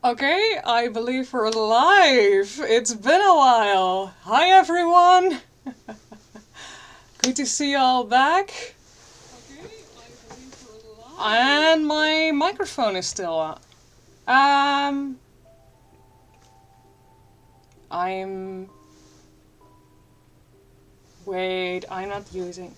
Okay, I believe we're live. It's been a while. Hi everyone. Good to see you all back. Okay, I believe we're live. And my microphone is still on. Wait, I'm not using...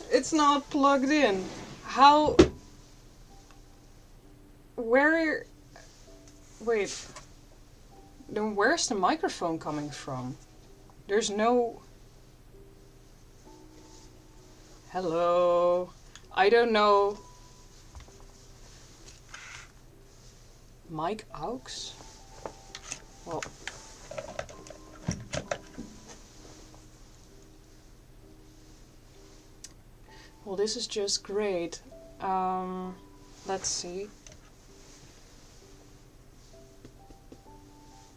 It's not plugged in. How... Where... Wait. Then where's the microphone coming from? There's no... Hello? I don't know. Mic aux? Well... Well, this is just great. Let's see.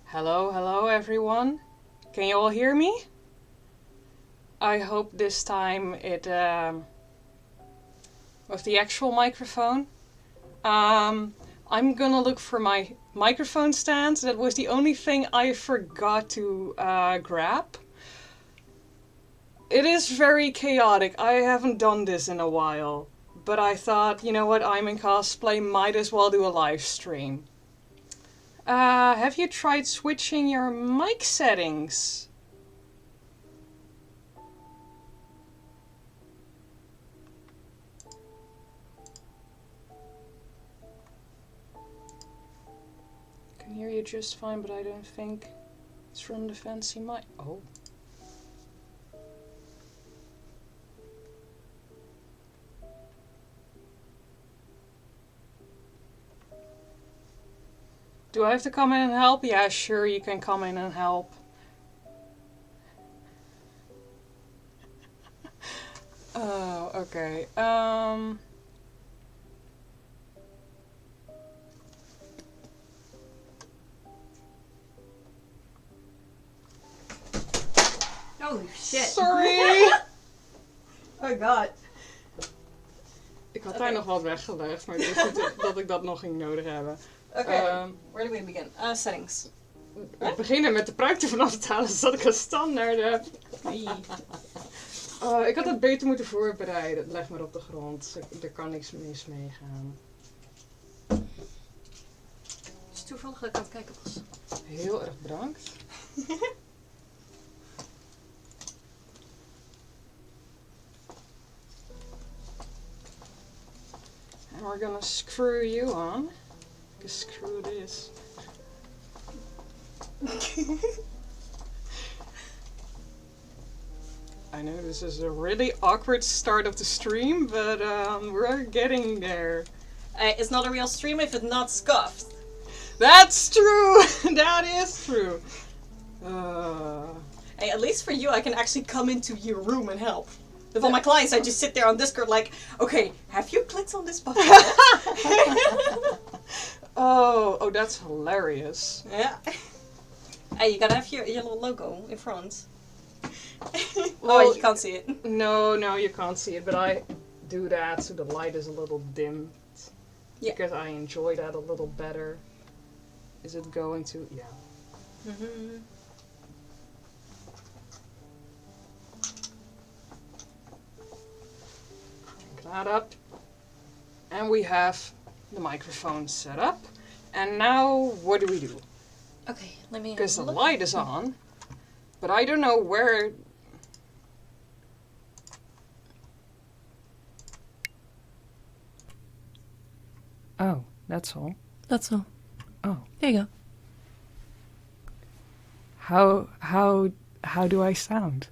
Hello everyone. Can you all hear me? I hope this time it with the actual microphone. I'm gonna look for my microphone stand. That was the only thing I forgot to grab. It is very chaotic. I haven't done this in a while. But I thought, you know what, I'm in cosplay, might as well do a live stream. Have you tried switching your mic settings? I can hear you just fine, but I don't think it's from the fancy mic. Oh. Do I have to come in and help? Yeah, sure, you can come in and help. Oh, okay. Oh shit. Sorry! Oh god. Ik had daar nog wat weggelegd, maar ik wist niet dat ik dat nog ging nodig hebben. Okay, where do we begin? Settings. We beginnen met de pruik ervan af te halen, zodat ik een standaard heb. Ik had het beter moeten voorbereiden. Leg maar op de grond. Er kan niks mis mee gaan. Het is toevallig dat ik aan het kijken was. Heel erg bedankt. And we're gonna screw you on. Screw this. I know this is a really awkward start of the stream, but we're getting there. It's not a real stream if it's not scuffed. That's true! That is true. Hey, at least for you, I can actually come into your room and help. With all my clients, I just sit there on Discord like, okay, have you clicked on this button yet? Oh, that's hilarious. Yeah. Hey, you gotta have your little logo in front. Well, oh, you can't see it. No, you can't see it, but I do that so the light is a little dimmed. Yeah. Because I enjoy that a little better. Is it going to? Yeah. Mm-hmm. That up. And we have the microphone set up. And now, what do we do? Okay, let me. Because the light is on, but I don't know where. Oh, that's all. That's all. Oh. There you go. How do I sound?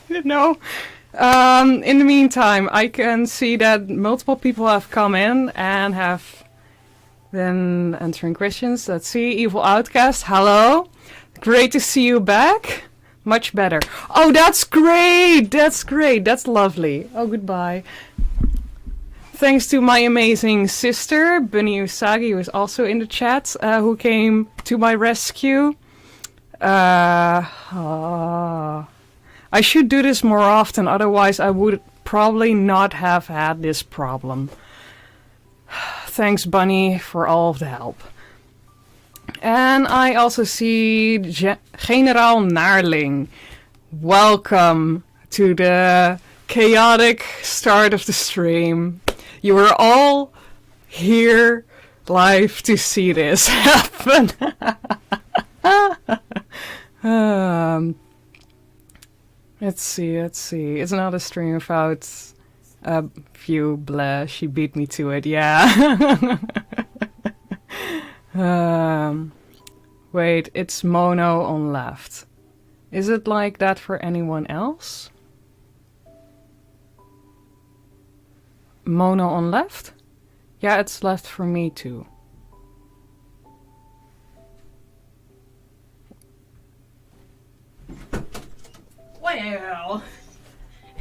No. In the meantime, I can see that multiple people have come in and have Then answering questions. Let's see. Evil Outcast. Hello. Great to see you back. Much better. Oh, that's great. That's great. That's lovely. Oh, goodbye. Thanks to my amazing sister, Bunny Usagi, who is also in the chat, who came to my rescue. I should do this more often, otherwise I would probably not have had this problem. Thanks, Bunny, for all of the help. And I also see Generaal Naarling. Welcome to the chaotic start of the stream. You were all here live to see this happen. Let's see. It's not a stream without a view. Blah, she beat me to it, yeah. Wait, it's mono on left. Is it like that for anyone else? Mono on left? Yeah, it's left for me too. Well,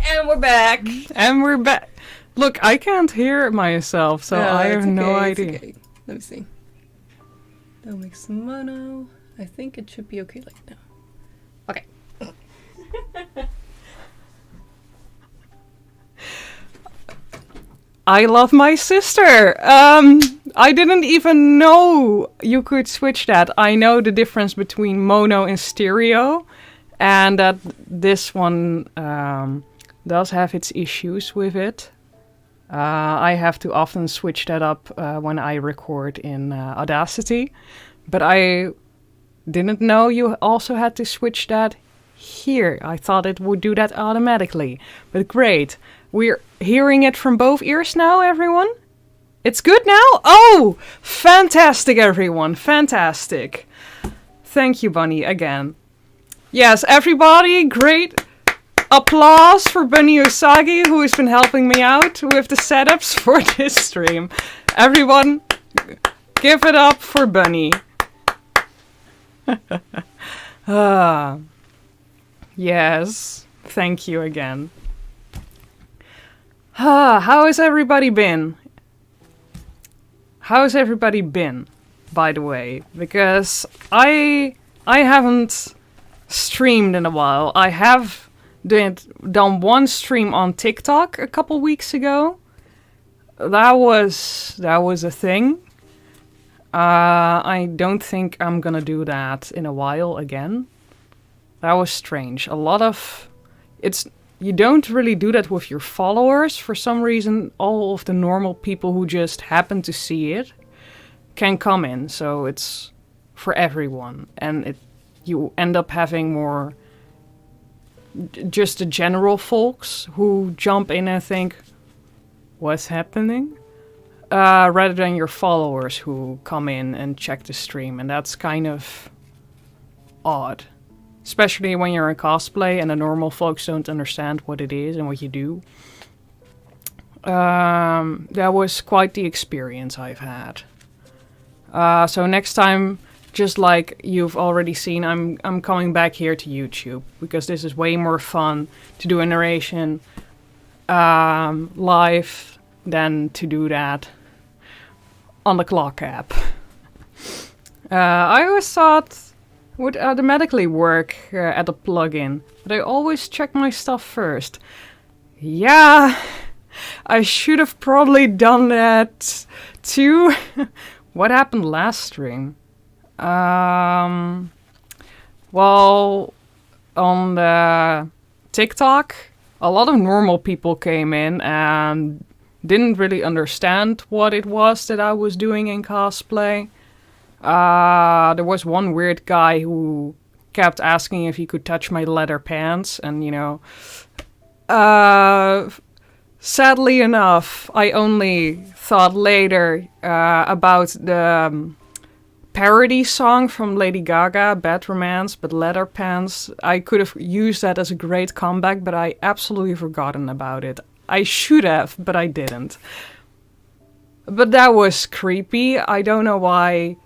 and we're back. And we're back. Look, I can't hear myself, so I have no idea. Okay. Let me see. That'll make some mono. I think it should be okay like now. Okay. I love my sister. I didn't even know you could switch that. I know the difference between mono and stereo, and that this one does have its issues with it. I have to often switch that up when I record in Audacity, but I didn't know you also had to switch that here. I thought it would do that automatically, but great. We're hearing it from both ears now, everyone? It's good now? Oh, fantastic, everyone. Fantastic. Thank you, Bunny, again. Yes, everybody, great applause for Bunny Usagi, who has been helping me out with the setups for this stream. Everyone, give it up for Bunny. Yes, thank you again. How has everybody been? How has everybody been, by the way? Because I haven't streamed in a while. I have done one stream on TikTok a couple weeks ago. That was a thing. I don't think I'm gonna do that in a while again. That was strange. You don't really do that with your followers. For some reason, all of the normal people who just happen to see it can come in. So it's for everyone. And you end up having more just the general folks who jump in and think, what's happening? Rather than your followers who come in and check the stream. And that's kind of odd. Especially when you're in cosplay and the normal folks don't understand what it is and what you do. That was quite the experience I've had. So next time, just like you've already seen, I'm coming back here to YouTube. Because this is way more fun to do a narration live than to do that on the Clock app. I always thought would automatically work at a plugin, but I always check my stuff first. Yeah, I should have probably done that too. What happened last stream? Well, on the TikTok, a lot of normal people came in and didn't really understand what it was that I was doing in cosplay. There was one weird guy who kept asking if he could touch my leather pants, and sadly enough, I only thought later about the parody song from Lady Gaga, Bad Romance, but leather pants. I could have used that as a great comeback, but I absolutely forgotten about it. I should have, but I didn't. But that was creepy. I don't know why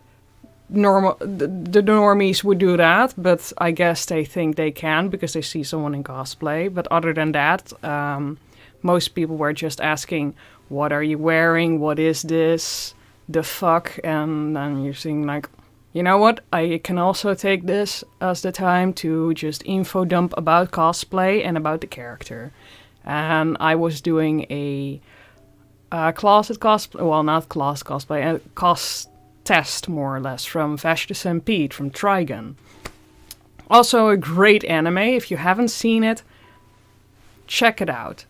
the normies would do that, but I guess they think they can because they see someone in cosplay. But other than that, most people were just asking, what are you wearing? What is this? The fuck? And then you're seeing like, you know what? I can also take this as the time to just info dump about cosplay and about the character. And I was doing a closet cosplay, well, not closet cosplay, a cos test more or less from Vash the Stampede from Trigun. Also a great anime. If you haven't seen it, check it out.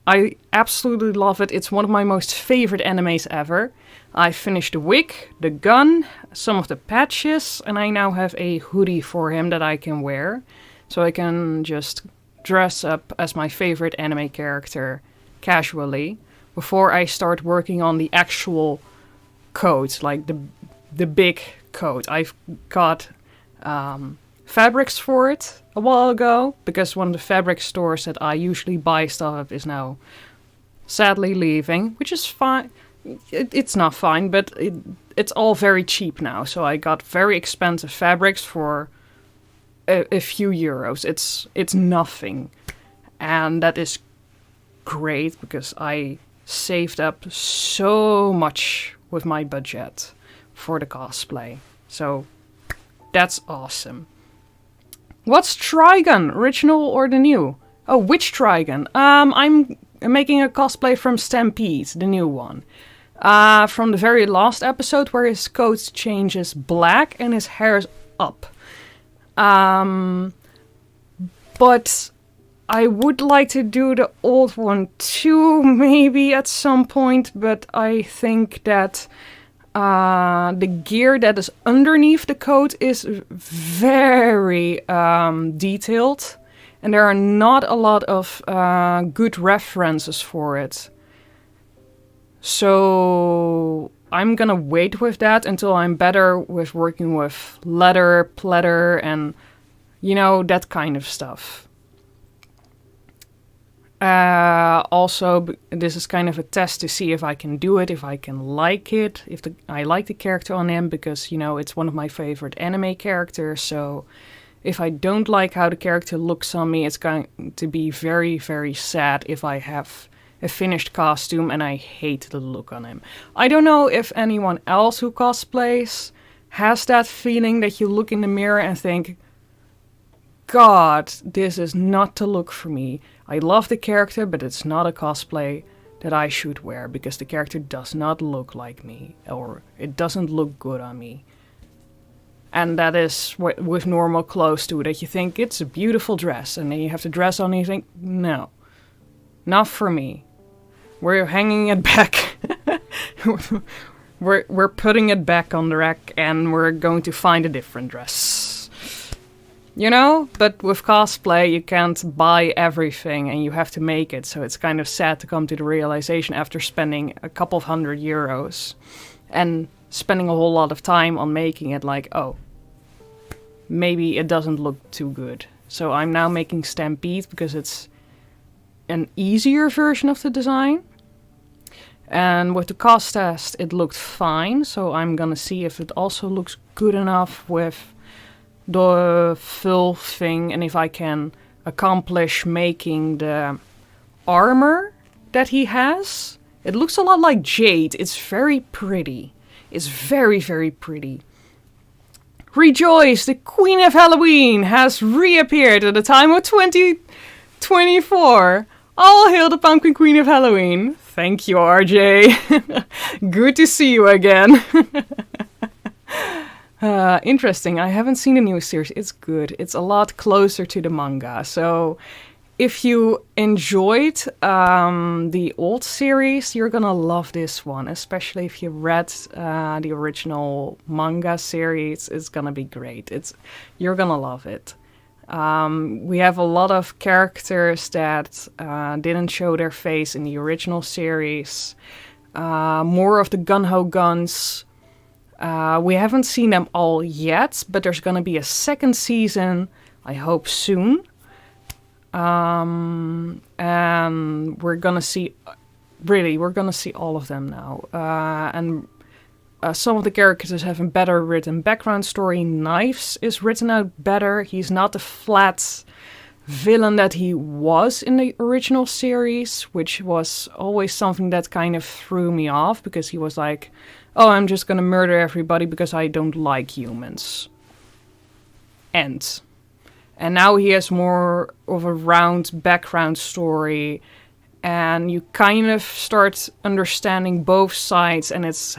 I absolutely love it. It's one of my most favorite animes ever. I finished the wig, the gun, some of the patches, and I now have a hoodie for him that I can wear. So I can just dress up as my favorite anime character casually before I start working on the actual coat, like the big coat. I've got fabrics for it a while ago because one of the fabric stores that I usually buy stuff at is now sadly leaving, which is fine. It's not fine, but it's all very cheap now. So I got very expensive fabrics for a few euros. It's nothing, and that is great because I saved up so much with my budget for the cosplay. So that's awesome. What's Trigun? Original or the new? Oh, which Trigun? I'm making a cosplay from Stampede, the new one. From the very last episode where his coat changes black and his hair is up. But I would like to do the old one too, maybe at some point, but I think that the gear that is underneath the coat is very detailed, and there are not a lot of good references for it. So I'm gonna wait with that until I'm better with working with leather, pleather, and you know, that kind of stuff. Also, this is kind of a test to see if I can do it, if I can like it, if I like the character on him, because, you know, it's one of my favorite anime characters, so if I don't like how the character looks on me, it's going to be very, very sad if I have a finished costume and I hate the look on him. I don't know if anyone else who cosplays has that feeling that you look in the mirror and think, God, this is not the look for me. I love the character, but it's not a cosplay that I should wear because the character does not look like me, or it doesn't look good on me. And that is with normal clothes too, that you think it's a beautiful dress and then you have to dress on and you think, no, not for me. We're hanging it back. we're putting it back on the rack and we're going to find a different dress. You know, but with cosplay you can't buy everything and you have to make it, so it's kind of sad to come to the realization after spending a couple of €100 and spending a whole lot of time on making it, like, oh, maybe it doesn't look too good. So I'm now making Stampede because it's an easier version of the design. And with the cost test it looked fine, so I'm gonna see if it also looks good enough with the full thing and if I can accomplish making the armor that he has. It looks a lot like jade. It's very pretty. It's very, very pretty. Rejoice! The Queen of Halloween has reappeared at the time of 2024. All hail the Pumpkin Queen of Halloween. Thank you, RJ. Good to see you again. Interesting. I haven't seen the new series. It's good. It's a lot closer to the manga. So if you enjoyed the old series, you're gonna love this one. Especially if you read the original manga series. It's gonna be great. You're gonna love it. We have a lot of characters that didn't show their face in the original series. More of the gun-ho guns. We haven't seen them all yet, but there's gonna be a second season, I hope soon. And we're gonna see really, we're gonna see all of them now. And some of the characters have a better written background story. Knives is written out better. He's not the flat villain that he was in the original series, which was always something that kind of threw me off, because he was like, oh, I'm just gonna murder everybody because I don't like humans. End. And now he has more of a round background story, and you kind of start understanding both sides, and it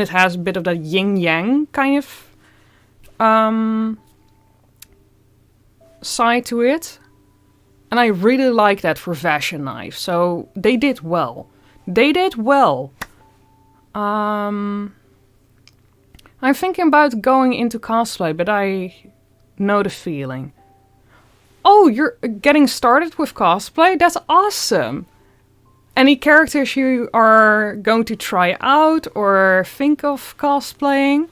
has a bit of that yin-yang kind of side to it. And I really like that for Fashion Knife. So they did well. I'm thinking about going into cosplay, but I know the feeling. Oh, you're getting started with cosplay? That's awesome! Any characters you are going to try out or think of cosplaying?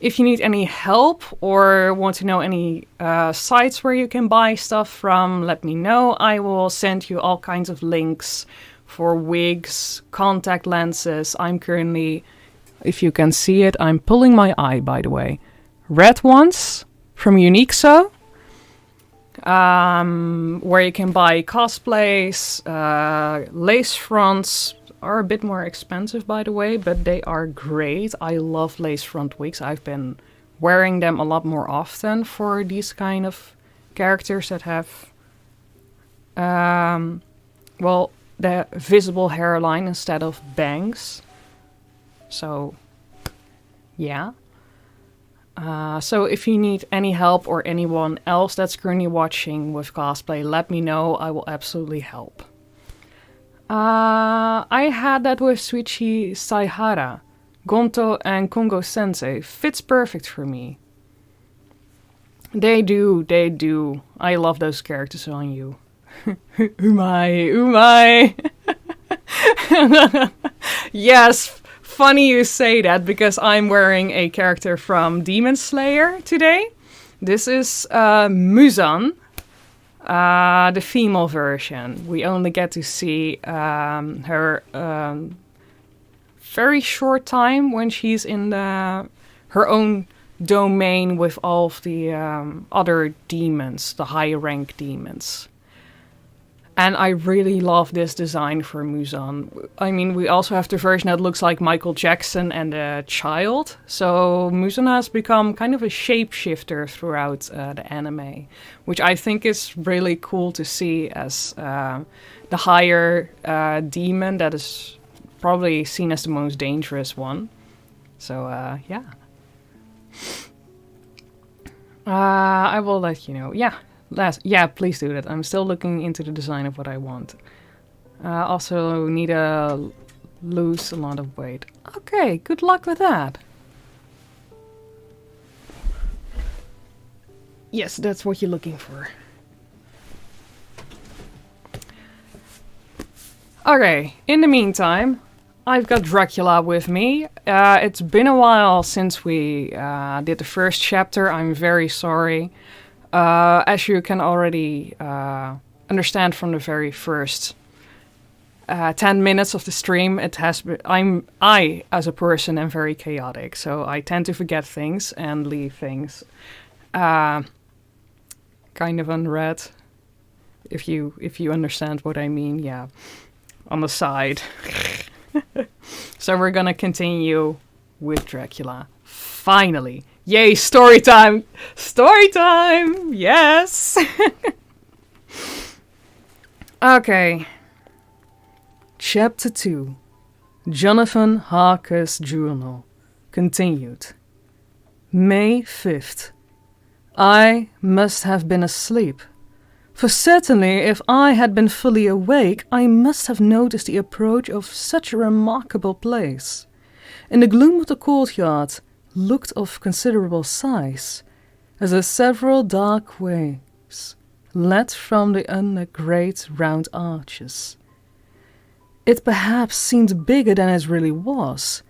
If you need any help or want to know any sites where you can buy stuff from, let me know. I will send you all kinds of links for wigs, contact lenses. I'm currently, if you can see it, I'm pulling my eye, by the way. Red ones from Uniqso. Where you can buy cosplays, lace fronts are a bit more expensive, by the way, but they are great. I love lace front wigs. I've been wearing them a lot more often for these kind of characters that have, the visible hairline instead of bangs. So, yeah. So if you need any help or anyone else that's currently watching with cosplay, let me know. I will absolutely help. I had that with Suichi Saihara. Gonto and Kongo Sensei. Fits perfect for me. They do. I love those characters on you. Umai. Yes, funny you say that, because I'm wearing a character from Demon Slayer today. This is Muzan, the female version. We only get to see her very short time when she's in her own domain with all of the other demons, the high rank demons. And I really love this design for Muzan. I mean, we also have the version that looks like Michael Jackson and a child. So Muzan has become kind of a shapeshifter throughout the anime, which I think is really cool to see as the higher demon that is probably seen as the most dangerous one. So, yeah. I will let you know. Yeah, please do that. I'm still looking into the design of what I want. Also need to lose a lot of weight. Okay, good luck with that. Yes, that's what you're looking for. Okay, in the meantime, I've got Dracula with me. It's been a while since we did the first chapter. I'm very sorry. As you can already understand from the very first 10 minutes of the stream, it has been, I as a person am very chaotic, so I tend to forget things and leave things kind of unread. If you understand what I mean, yeah, on the side. So we're gonna continue with Dracula. Finally. Yay, story time! Story time! Yes! Okay. Chapter 2. Jonathan Harker's Journal. Continued. May 5th. I must have been asleep. For certainly, if I had been fully awake, I must have noticed the approach of such a remarkable place. In the gloom of the courtyard, looked of considerable size, as the several dark ways led from the under great round arches. It perhaps seemed bigger than it really was.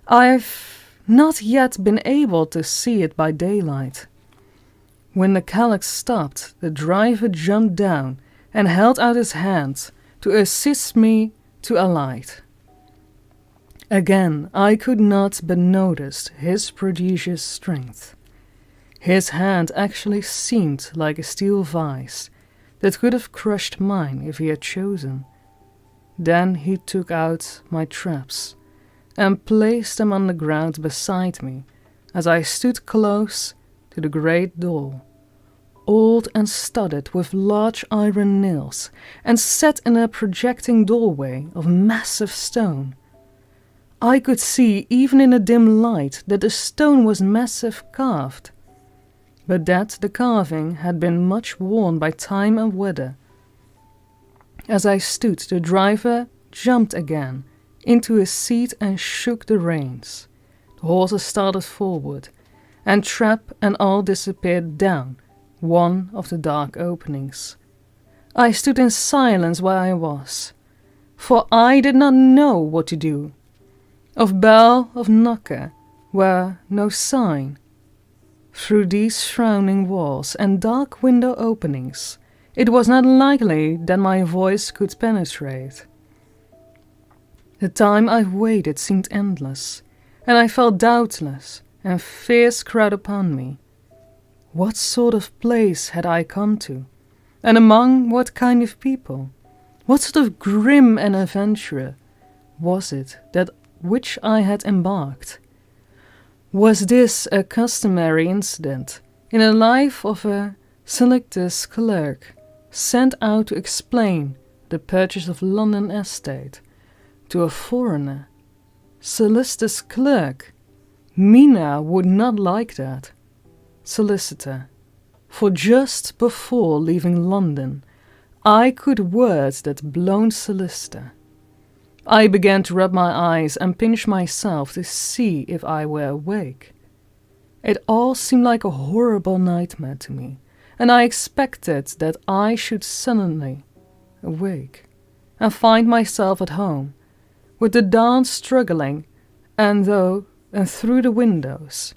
I've not yet been able to see it by daylight. When the calyx stopped, the driver jumped down and held out his hand to assist me to alight. Again, I could not but notice his prodigious strength. His hand actually seemed like a steel vise that could have crushed mine if he had chosen. Then he took out my traps and placed them on the ground beside me as I stood close to the great door, old and studded with large iron nails and set in a projecting doorway of massive stone. I could see even in the dim light that the stone was massive carved, but that the carving had been much worn by time and weather. As I stood, the driver jumped again into his seat and shook the reins. The horses started forward, and trap and all disappeared down one of the dark openings. I stood in silence where I was, for I did not know what to do. Of bell, of knocker, were no sign. Through these frowning walls and dark window openings, it was not likely that my voice could penetrate. The time I waited seemed endless, and I felt doubtless and fears crowd upon me. What sort of place had I come to, and among what kind of people? What sort of grim and adventurer was it that which I had embarked? Was this a customary incident in the life of a solicitous clerk sent out to explain the purchase of London estate to a foreigner? Solicitous clerk? Mina would not like that. Solicitor. For just before leaving London, I could word that blown solicitor. I began to rub my eyes and pinch myself to see if I were awake. It all seemed like a horrible nightmare to me, and I expected that I should suddenly awake and find myself at home, with the dawn struggling and through the windows,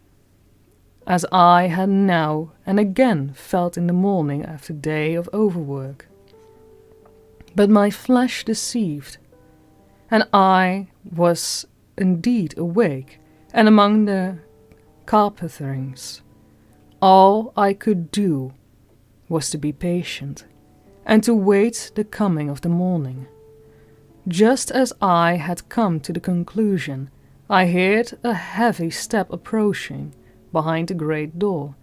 as I had now and again felt in the morning after a day of overwork. But my flesh deceived, and I was indeed awake and among the carpeters. All I could do was to be patient and to wait the coming of the morning. Just as I had come to the conclusion, I heard a heavy step approaching behind the great door,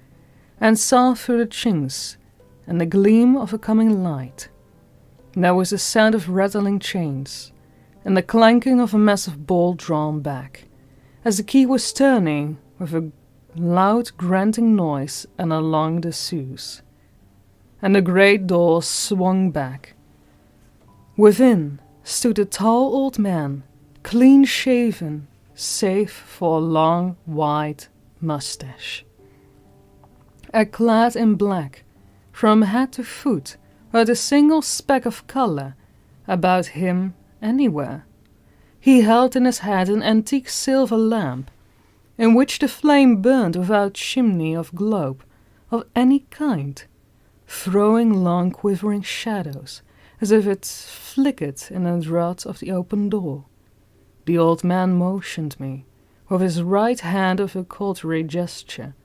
and saw through the chinks and the gleam of a coming light. There was a sound of rattling chains, and the clanking of a massive bolt drawn back, as the key was turning with a loud grunting noise and along the sews, and the great door swung back. Within stood a tall old man, clean-shaven, save for a long white mustache. Clad in black, from head to foot, without a single speck of color about him anywhere. He held in his hand an antique silver lamp, in which the flame burned without chimney of globe of any kind, throwing long quivering shadows, as if it flickered in the draught of the open door. The old man motioned me, with his right hand with a cultory gesture,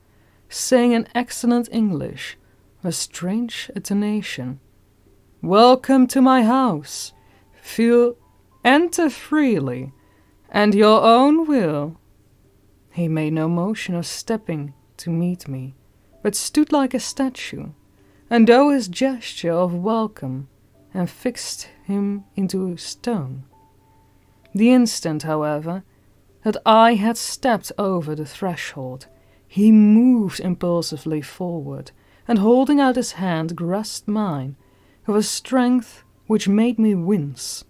saying in excellent English, with strange intonation, "Welcome to my house. Enter freely, and your own will." He made no motion of stepping to meet me, but stood like a statue, and though his gesture of welcome and fixed him into stone. The instant, however, that I had stepped over the threshold, he moved impulsively forward, and holding out his hand grasped mine with a strength which made me wince,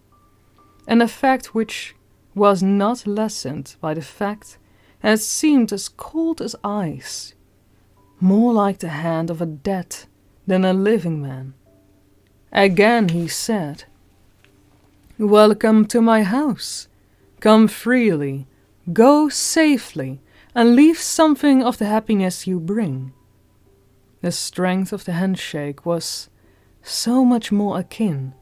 an effect which was not lessened by the fact and it seemed as cold as ice, more like the hand of a dead than a living man. Again he said, "Welcome to my house. Come freely, go safely, and leave something of the happiness you bring." The strength of the handshake was so much more akin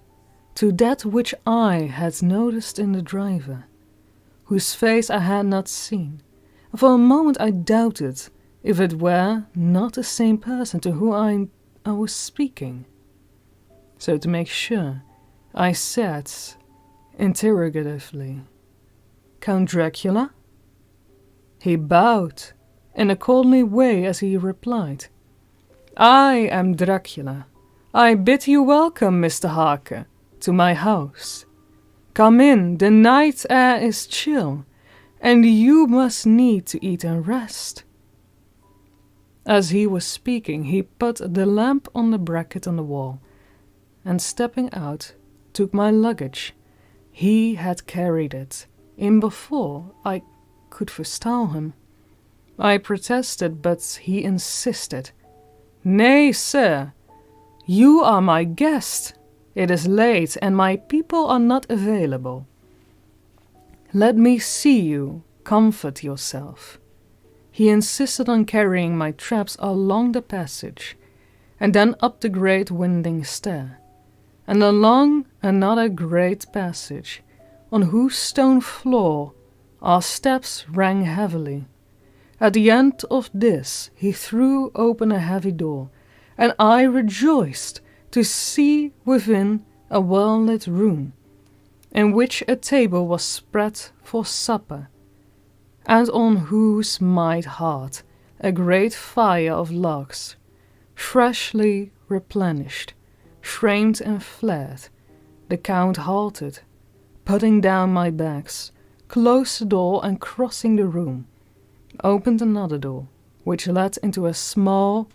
to that which I had noticed in the driver, whose face I had not seen. For a moment I doubted if it were not the same person to whom I was speaking. So to make sure, I said interrogatively, "Count Dracula?" He bowed in a courtly way as he replied, "I am Dracula. I bid you welcome, Mr. Harker, to my house. Come in, the night air is chill, and you must need to eat and rest." As he was speaking, he put the lamp on the bracket on the wall, and stepping out, took my luggage. He had carried it in before I could forestall him. I protested, but he insisted. "Nay, sir, you are my guest. It is late, and my people are not available. Let me see you comfort yourself." He insisted on carrying my traps along the passage, and then up the great winding stair, and along another great passage, on whose stone floor our steps rang heavily. At the end of this he threw open a heavy door, and I rejoiced to see within a well-lit room, in which a table was spread for supper, and on whose mighty hearth a great fire of logs, freshly replenished, framed and flared. The Count halted, putting down my bags, closed the door, and crossing the room, opened another door, which led into a small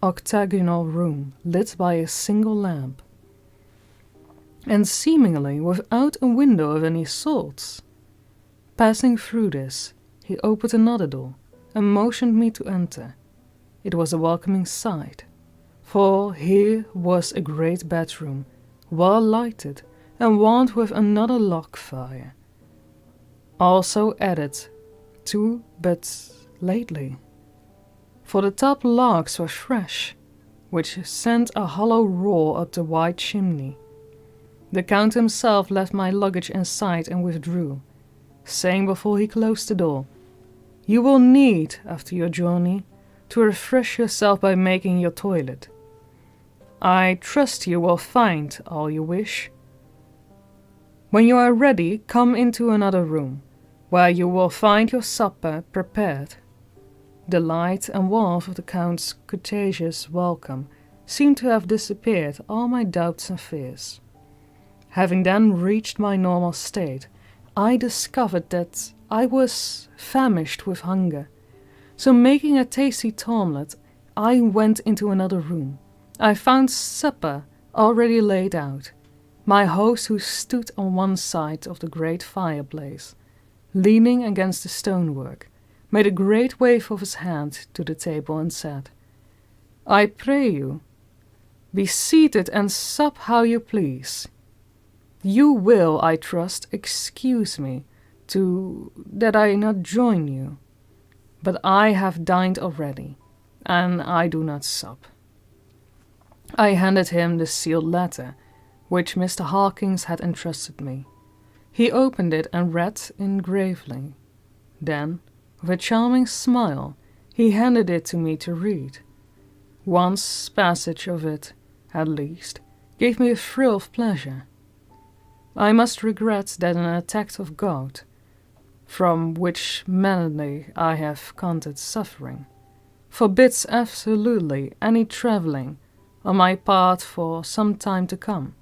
octagonal room lit by a single lamp, and seemingly without a window of any sort. Passing through this, he opened another door and motioned me to enter. It was a welcoming sight, for here was a great bedroom, well lighted and warmed with another log fire, also added to but lately, for the top logs were fresh, which sent a hollow roar up the wide chimney. The Count himself left my luggage inside and withdrew, saying before he closed the door, "You will need, after your journey, to refresh yourself by making your toilet. I trust you will find all you wish. When you are ready, come into another room, where you will find your supper prepared." The light and warmth of the Count's courteous welcome seemed to have dissipated all my doubts and fears. Having then reached my normal state, I discovered that I was famished with hunger. So making a tasty omelette, I went into another room. I found supper already laid out. My host, who stood on one side of the great fireplace, leaning against the stonework, made a great wave of his hand to the table and said, "I pray you, be seated and sup how you please. You will, I trust, excuse me that I not join you, but I have dined already, and I do not sup." I handed him the sealed letter, which Mr. Hawkins had entrusted me. He opened it and read it gravely. Then, with a charming smile, he handed it to me to read. One passage of it, at least, gave me a thrill of pleasure. I must regret that an attack of gout, from which malady I have counted suffering, forbids absolutely any travelling on my part for some time to come,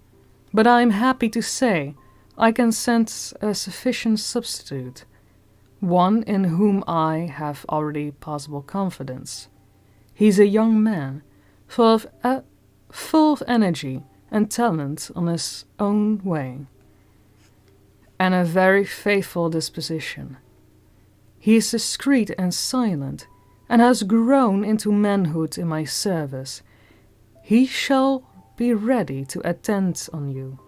but I am happy to say I can send a sufficient substitute, one in whom I have already possible confidence. He is a young man, full of energy and talent on his own way, and a very faithful disposition. He is discreet and silent, and has grown into manhood in my service. He shall be ready to attend on you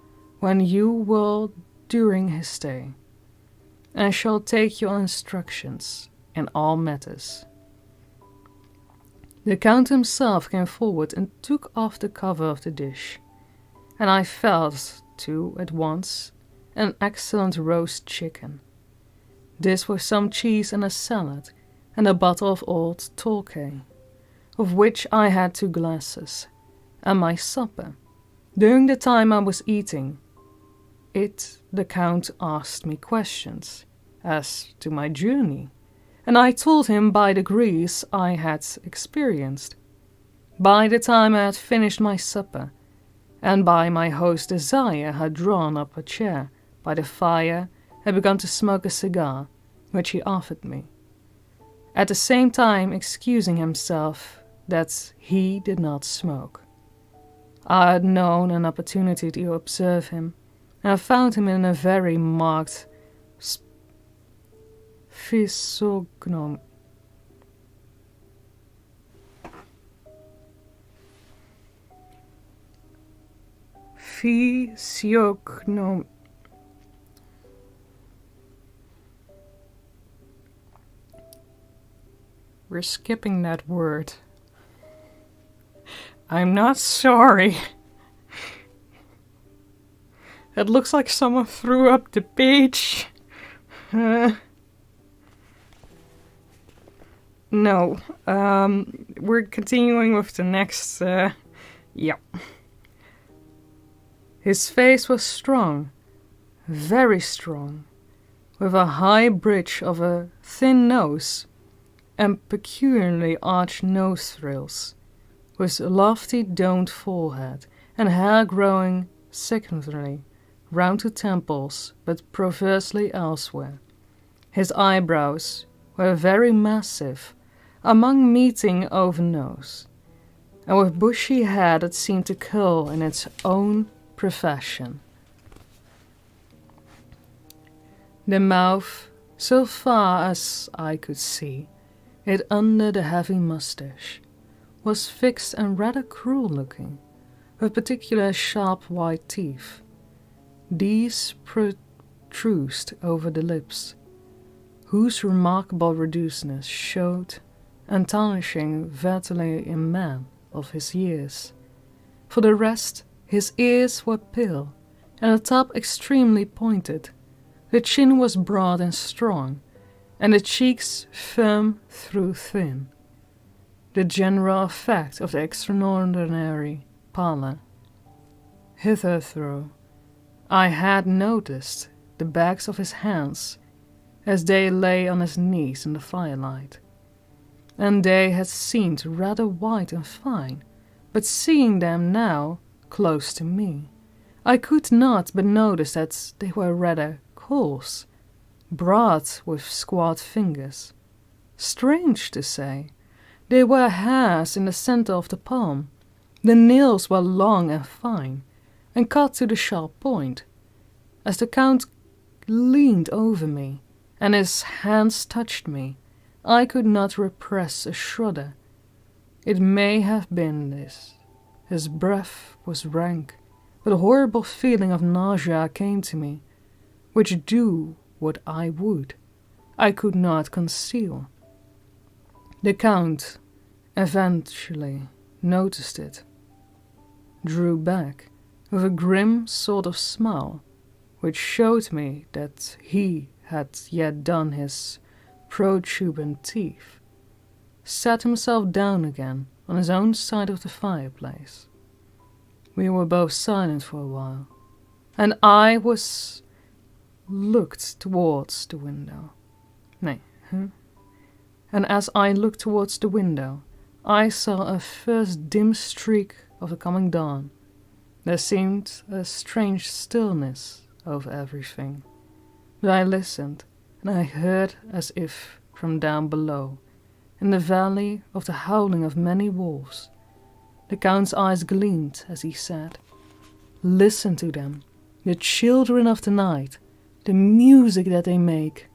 when you will during his stay, and shall take your instructions in all matters. The Count himself came forward and took off the cover of the dish. and I felt, too, at once, an excellent roast chicken. This with some cheese and a salad, and a bottle of old Stolker, of which I had 2 glasses, and my supper. During the time I was eating it, the Count asked me questions as to my journey, and I told him by degrees I had experienced. By the time I had finished my supper, and by my host's desire had drawn up a chair by the fire and begun to smoke a cigar, which he offered me, at the same time excusing himself that he did not smoke. I had known an opportunity to observe him, and I found him in a very marked physiognomy. We're skipping that word. I'm not sorry. It looks like someone threw up the page. No. We're continuing with the next. Yeah. His face was strong, very strong, with a high bridge of a thin nose and peculiarly arched nostrils, with lofty domed forehead and hair growing secondly round the temples, but profusely elsewhere. His eyebrows were very massive, among meeting over nose, and with bushy hair that seemed to curl in its own profession. The mouth, so far as I could see it under the heavy moustache, was fixed and rather cruel looking, with particular sharp white teeth. These protruded over the lips, whose remarkable reduceness showed astonishing vitality in man of his years. For the rest, his ears were pale, and the top extremely pointed. The chin was broad and strong, and the cheeks firm through thin. The general effect of the extraordinary pallor. Hitherto, I had noticed the backs of his hands as they lay on his knees in the firelight, and they had seemed rather white and fine, but seeing them now close to me, I could not but notice that they were rather coarse, broad with squat fingers. Strange to say, they were hairs in the center of the palm. The nails were long and fine, and cut to the sharp point. As the Count leaned over me, and his hands touched me, I could not repress a shudder. It may have been this. His breath was rank, but a horrible feeling of nausea came to me, which, do what I would, I could not conceal. The Count eventually noticed it, drew back with a grim sort of smile, which showed me that he had yet done his protuberant teeth, sat himself down again on his own side of the fireplace. We were both silent for a while, and I looked towards the window. And as I looked towards the window, I saw a first dim streak of the coming dawn. There seemed a strange stillness over everything, but I listened, and I heard as if from down below, in the valley of the howling of many wolves. The Count's eyes gleamed as he said, "Listen to them, the children of the night, the music that they make."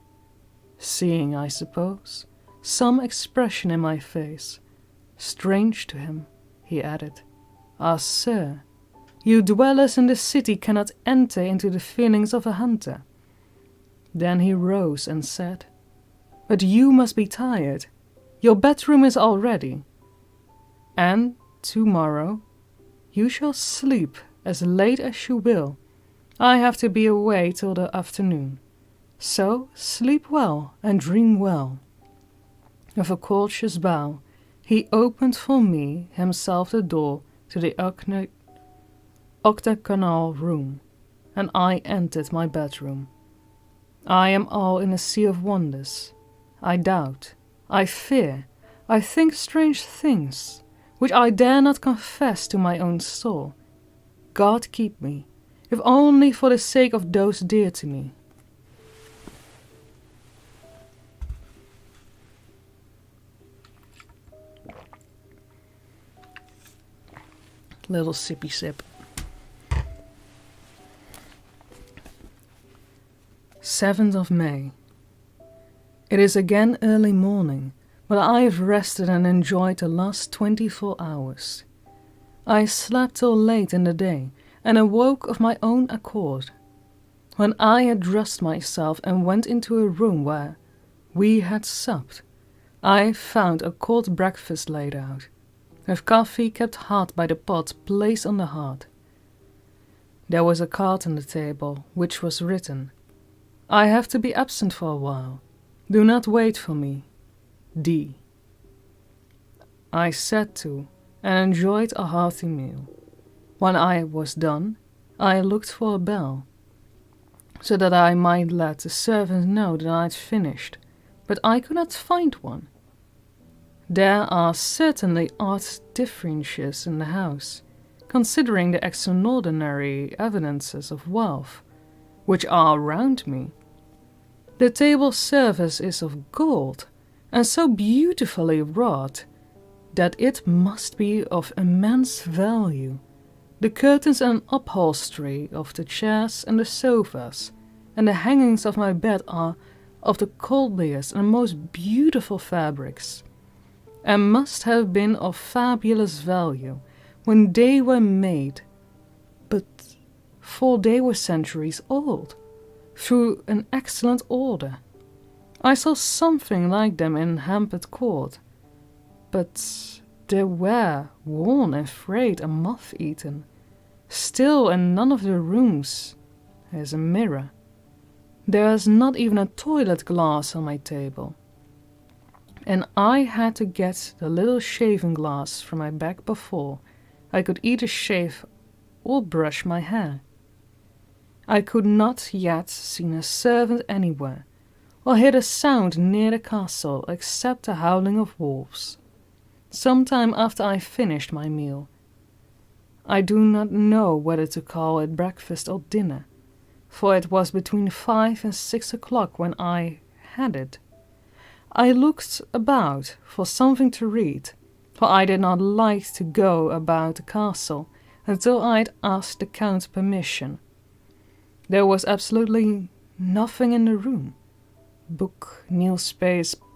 Seeing, I suppose, some expression in my face, strange to him, he added, "Ah, sir, you dwellers in the city cannot enter into the feelings of a hunter." Then he rose and said, "But you must be tired. Your bedroom is all ready, and tomorrow you shall sleep as late as you will. I have to be away till the afternoon. So sleep well and dream well." With a courteous bow, he opened for me himself the door to the octagonal room, and I entered my bedroom. I am all in a sea of wonders. I doubt, I fear, I think strange things, which I dare not confess to my own soul. God keep me, if only for the sake of those dear to me. Little sippy sip. 7th of May. It is again early morning, but I have rested and enjoyed the last 24 hours. I slept till late in the day, and awoke of my own accord. When I had dressed myself and went into a room where we had supped, I found a cold breakfast laid out, with coffee kept hot by the pot placed on the hearth. There was a card on the table, which was written, "I have to be absent for a while. Do not wait for me. D." I sat to and enjoyed a hearty meal. When I was done, I looked for a bell, so that I might let the servant know that I had finished, but I could not find one. There are certainly odd differences in the house, considering the extraordinary evidences of wealth which are around me. The table service is of gold, and so beautifully wrought that it must be of immense value. The curtains and upholstery of the chairs and the sofas, and the hangings of my bed are of the costliest and most beautiful fabrics, and must have been of fabulous value when they were made, for they were centuries old, through an excellent order. I saw something like them in Hampstead Court, but they were worn and frayed and moth-eaten. Still in none of the rooms is a mirror. There is not even a toilet glass on my table, and I had to get the little shaving glass from my bag before I could either shave or brush my hair. I could not yet see a servant anywhere, or hear a sound near the castle except the howling of wolves. Some time after I finished my meal, I do not know whether to call it breakfast or dinner, for it was between 5 and 6 o'clock when I had it. I looked about for something to read, for I did not like to go about the castle until I had asked the Count's permission. There was absolutely nothing in the room. Book, newspaper,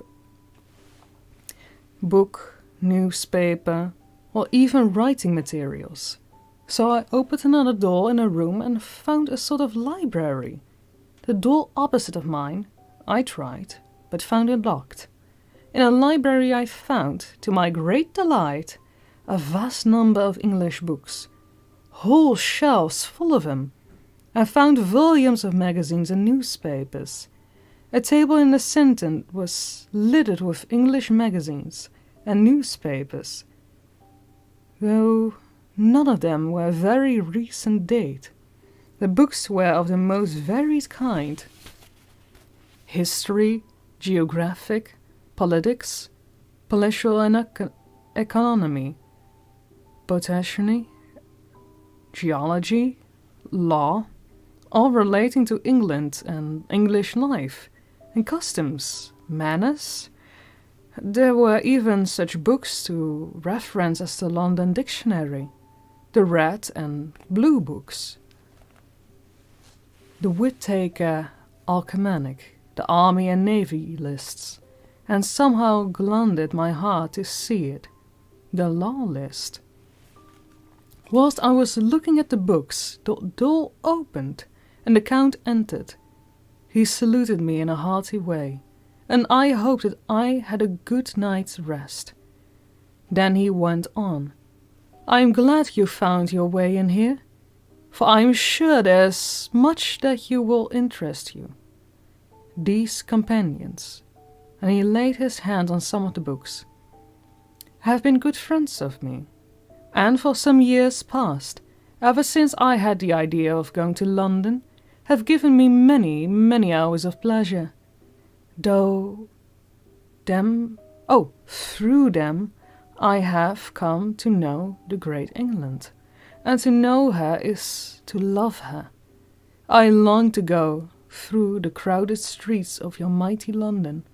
or even writing materials. So I opened another door in a room and found a sort of library. The door opposite of mine, I tried, but found it locked. In a library I found, to my great delight, a vast number of English books, whole shelves full of them. I found volumes of magazines and newspapers. A table in the center was littered with English magazines and newspapers, though none of them were very recent date. The books were of the most varied kind: history, geographic, politics, political and economy, botany, geology, law, all relating to England and English life, and customs, manners. There were even such books to reference as the London Dictionary, the Red and Blue books, the Whittaker Almanac, the Army and Navy lists, and somehow glad my heart to see it, the Law List. Whilst I was looking at the books, the door opened, and the Count entered. He saluted me in a hearty way, and I hoped that I had a good night's rest. Then he went on. "I am glad you found your way in here. for I am sure there's much that you will interest you. These companions, and he laid his hand on some of the books, have been good friends of me, and for some years past, ever since I had the idea of going to London, have given me many, many hours of pleasure. Through them, I have come to know the great England, and to know her is to love her. I long to go through the crowded streets of your mighty London,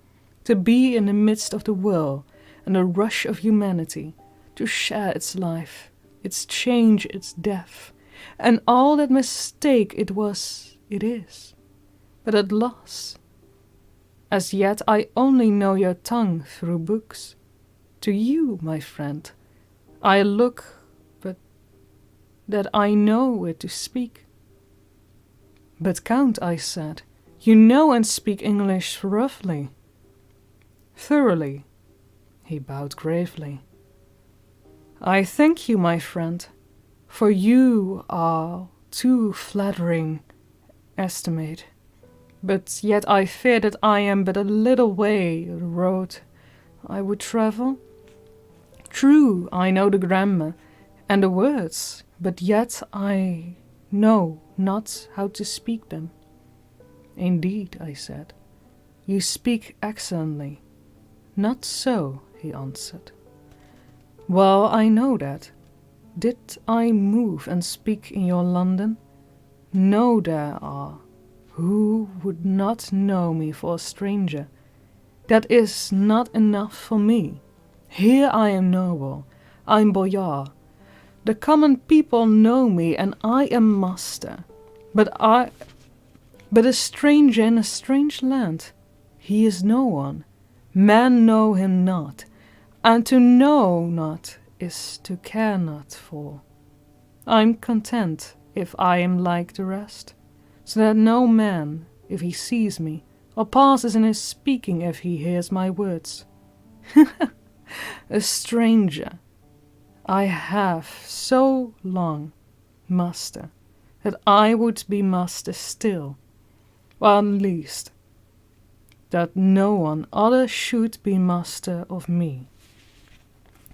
to be in the midst of the whirl and the rush of humanity, to share its life, its change, its death, and all that mistake it was, it is, but at loss. As yet I only know your tongue through books. To you, my friend, I look, but that I know it to speak. But Count, I said, you know and speak English roughly. Thoroughly. He bowed gravely. I thank you, my friend, for you are too flattering estimate. But yet I fear that I am but a little way the road I would travel. True, I know the grammar and the words, but yet I know not how to speak them. Indeed, I said, you speak excellently. Not so, he answered. Well, I know that. Did I move and speak in your London? No, there are who would not know me for a stranger. That is not enough for me. Here I am noble, I am boyar. The common people know me, and I am master. But a stranger in a strange land, he is no one. Men know him not, and to know not is to care not for. I am content if I am like the rest, so that no man, if he sees me, or passes in his speaking if he hears my words. A stranger, I have so long master, that I would be master still, or at least that no one other should be master of me.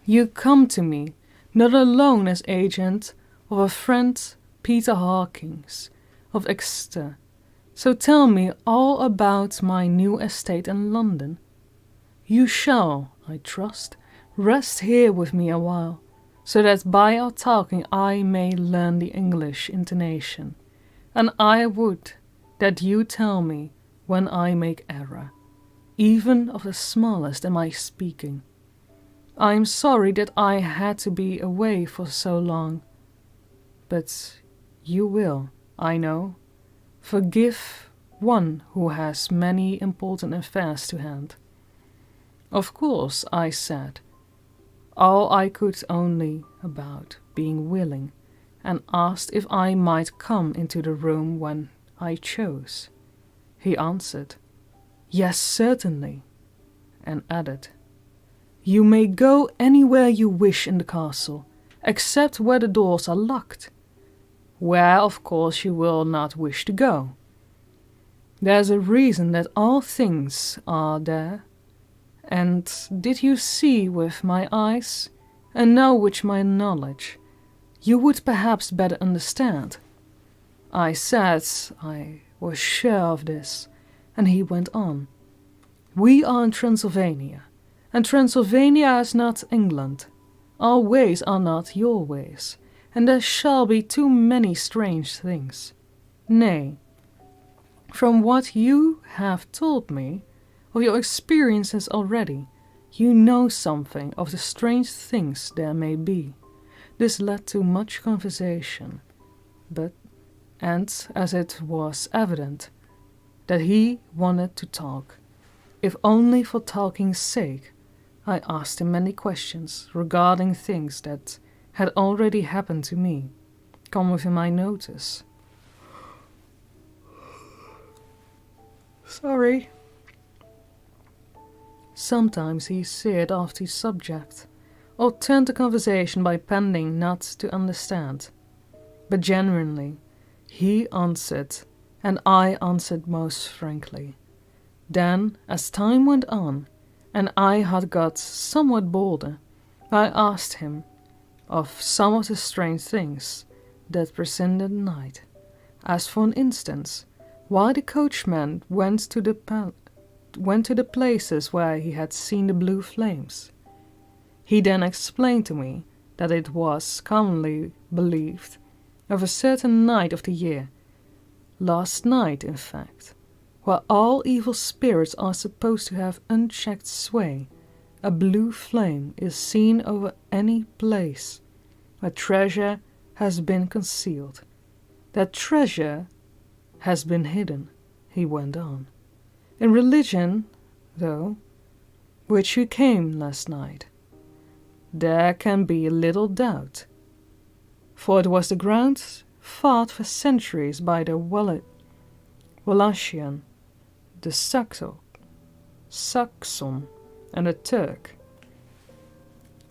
You come to me not alone as agent of a friend Peter Hawkins of Exeter, so tell me all about my new estate in London. You shall, I trust, rest here with me a while, so that by our talking I may learn the English intonation, and I would that you tell me when I make error, even of the smallest in my speaking. I am sorry that I had to be away for so long, but you will, I know, forgive one who has many important affairs to hand. Of course, I said, all I could only about being willing, and asked if I might come into the room when I chose. He answered, yes, certainly, and added, you may go anywhere you wish in the castle, except where the doors are locked, where of course you will not wish to go. There's a reason that all things are there, and did you see with my eyes, and know with my knowledge, you would perhaps better understand. I said I was sure of this, and he went on. We are in Transylvania, and Transylvania is not England. Our ways are not your ways, and there shall be too many strange things. Nay, from what you have told me, of your experiences already, you know something of the strange things there may be. This led to much conversation, and as it was evident that he wanted to talk, if only for talking's sake, I asked him many questions regarding things that had already happened to me, come within my notice. Sorry. Sometimes he steered off the subject, or turned the conversation by pretending not to understand. but genuinely. He answered, and I answered most frankly. Then, as time went on, and I had got somewhat bolder, I asked him of some of the strange things that preceded the night, as for an instance, why the coachman went to the places where he had seen the blue flames. He then explained to me that it was commonly believed of a certain night of the year, last night in fact, where all evil spirits are supposed to have unchecked sway, a blue flame is seen over any place where treasure has been concealed. That treasure has been hidden, he went on. In religion, though, which you came last night, there can be little doubt, for it was the ground fought for centuries by the Wallachian, the Saxon, and the Turk.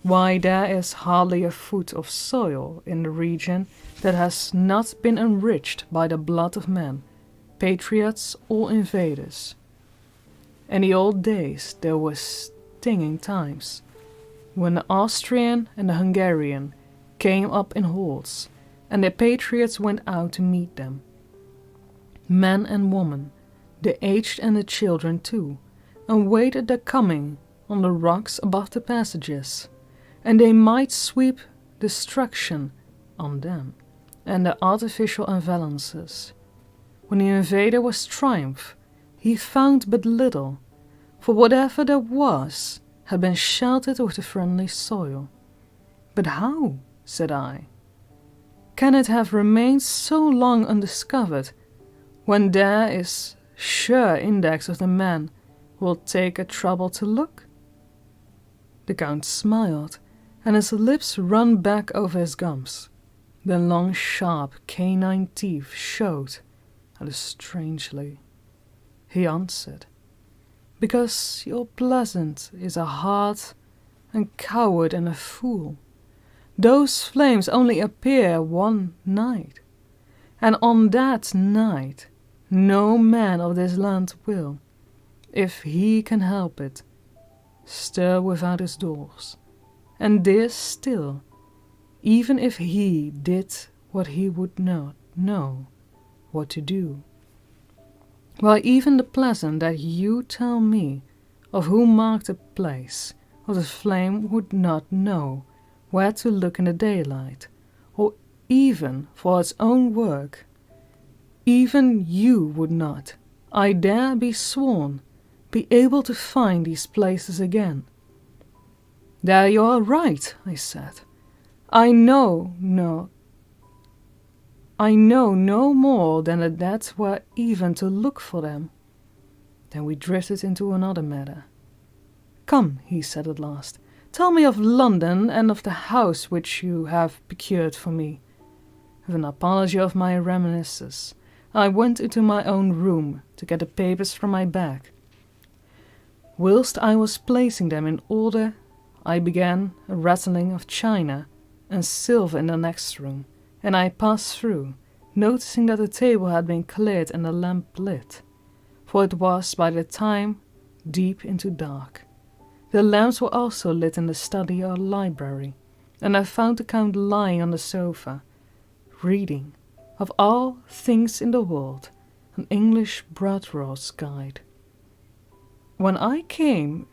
Why, there is hardly a foot of soil in the region that has not been enriched by the blood of men, patriots or invaders. In the old days there were stinging times, when the Austrian and the Hungarian came up in hordes, and the patriots went out to meet them. Men and women, the aged and the children too, and waited their coming on the rocks above the passages, and they might sweep destruction on them and the artificial envalances. When the invader was triumphed, he found but little, for whatever there was had been sheltered with the friendly soil. But how, said I, can it have remained so long undiscovered, when there is sure index of the man who will take a trouble to look? The Count smiled, and his lips ran back over his gums. The long, sharp, canine teeth showed, and strangely. He answered, because your pleasant is a hard and coward and a fool. Those flames only appear one night, and on that night no man of this land will, if he can help it, stir without his doors, and this still, even if he did what he would not know what to do. While even the pleasant that you tell me, of who marked the place of the flame, would not know where to look in the daylight, or even for its own work. Even you would not, I dare be sworn, be able to find these places again. There you are right, I said. I know no more than the dead were even to look for them. Then we drifted into another matter. Come, he said at last, tell me of London and of the house which you have procured for me. With an apology of my reminiscences, I went into my own room to get the papers from my bag. Whilst I was placing them in order, I began a rattling of china and silver in the next room, and I passed through, noticing that the table had been cleared and the lamp lit, for it was by the time deep into dark. The lamps were also lit in the study or library, and I found the Count lying on the sofa, reading, of all things in the world, an English Bradraw's Guide. When I came,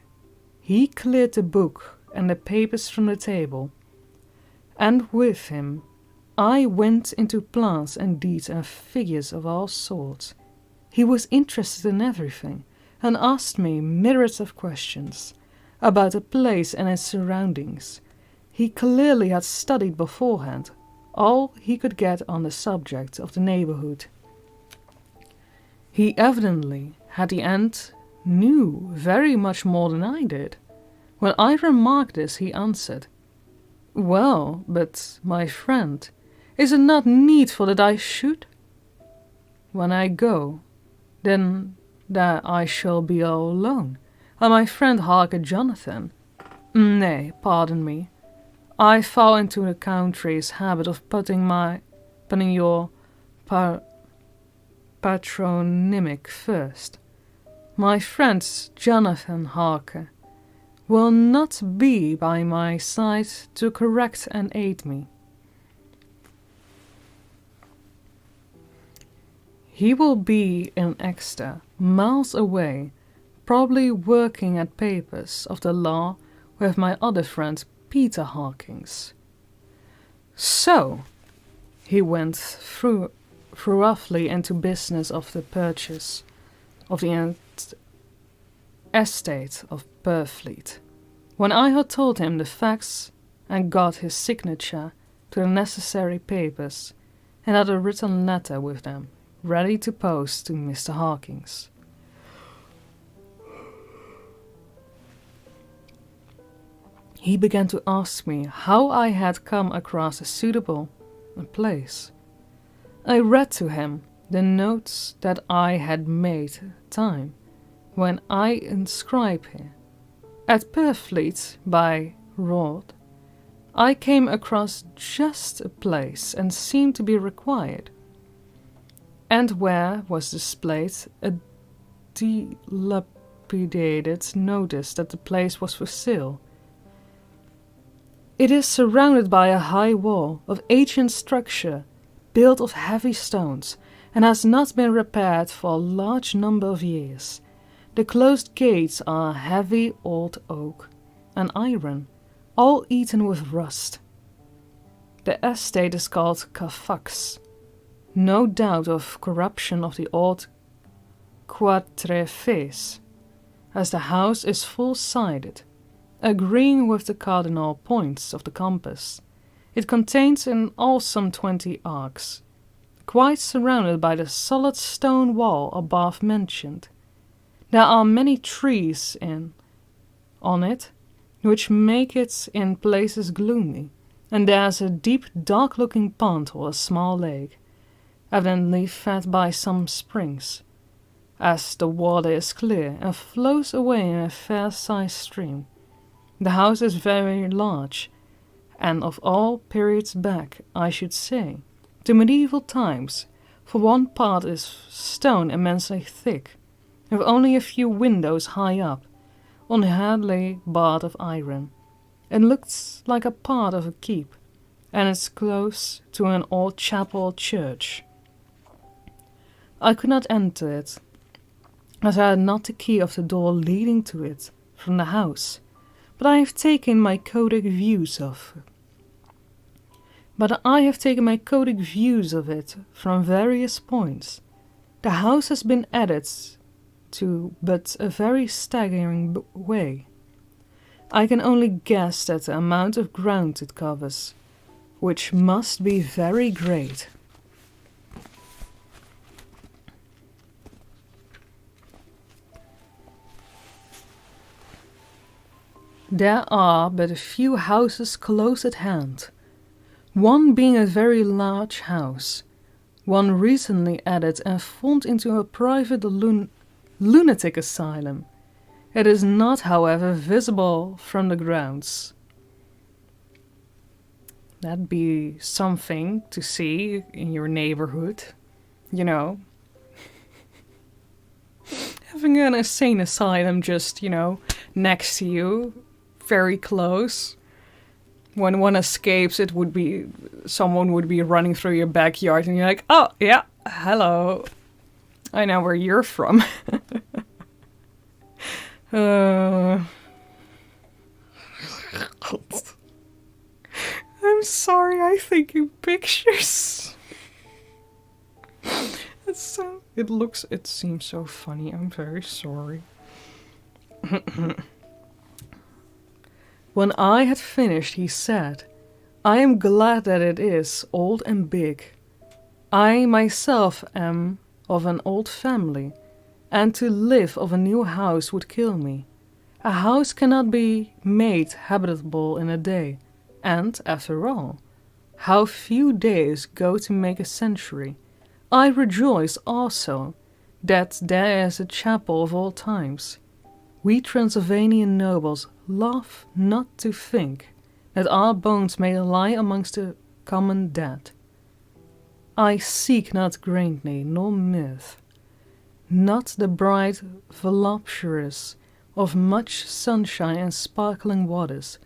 he cleared the book and the papers from the table, and with him I went into plans and deeds and figures of all sorts. He was interested in everything, and asked me myriads of questions about the place and its surroundings. He clearly had studied beforehand all he could get on the subject of the neighborhood. He evidently, at the end, knew very much more than I did. When I remarked this, he answered, "Well, but, my friend, is it not needful that I should? When I go, then there I shall be all alone, and my friend Harker Jonathan. Nay, pardon me, I fall into the country's habit of putting my penning your patronymic first. My friend Jonathan Harker will not be by my side to correct and aid me. He will be in Exeter, miles away, probably working at papers of the law with my other friend Peter Hawkins. So, he went thoroughly into business of the purchase of the estate of Purfleet. When I had told him the facts and got his signature to the necessary papers and had a written letter with them, ready to post to Mr. Hawkins. He began to ask me how I had come across a suitable place. I read to him the notes that I had made time when I inscribed here. At Purfleet by Rod, I came across just a place and seemed to be required, and where was displayed a dilapidated notice that the place was for sale. It is surrounded by a high wall of ancient structure, built of heavy stones, and has not been repaired for a large number of years. The closed gates are heavy old oak and iron, all eaten with rust. The estate is called Carfax, no doubt of corruption of the old Quatreface, as the house is full-sided, agreeing with the cardinal points of the compass. It contains in all some 20 arcs, quite surrounded by the solid stone wall above mentioned. There are many trees on it, which make it in places gloomy, and there is a deep, dark-looking pond or a small lake, evidently fed by some springs, as the water is clear and flows away in a fair-sized stream. The house is very large, and of all periods back, I should say, to medieval times, for one part is stone immensely thick, with only a few windows high up, on hardly barred of iron. It looks like a part of a keep, and is close to an old chapel or church. I could not enter it, as I had not the key of the door leading to it from the house, but I have taken my codec views of it from various points. The house has been added to but a very staggering way. I can only guess at the amount of ground it covers, which must be very great. There are but a few houses close at hand, one being a very large house, one recently added and formed into a private lunatic asylum. It is not, however, visible from the grounds. That'd be something to see in your neighborhood, you know. Having an insane asylum just, next to you. Very close. When one escapes, someone would be running through your backyard and you're like, oh, yeah, hello. I know where you're from. I'm sorry, I think in pictures. It seems so funny. I'm very sorry. When I had finished, he said, I am glad that it is old and big. I myself am of an old family, and to live of a new house would kill me. A house cannot be made habitable in a day, and, after all, how few days go to make a century. I rejoice also that there is a chapel of all times. We Transylvanian nobles love not to think that our bones may lie amongst the common dead. I seek not grandeur nor myth, not the bright voluptuous of much sunshine and sparkling waters,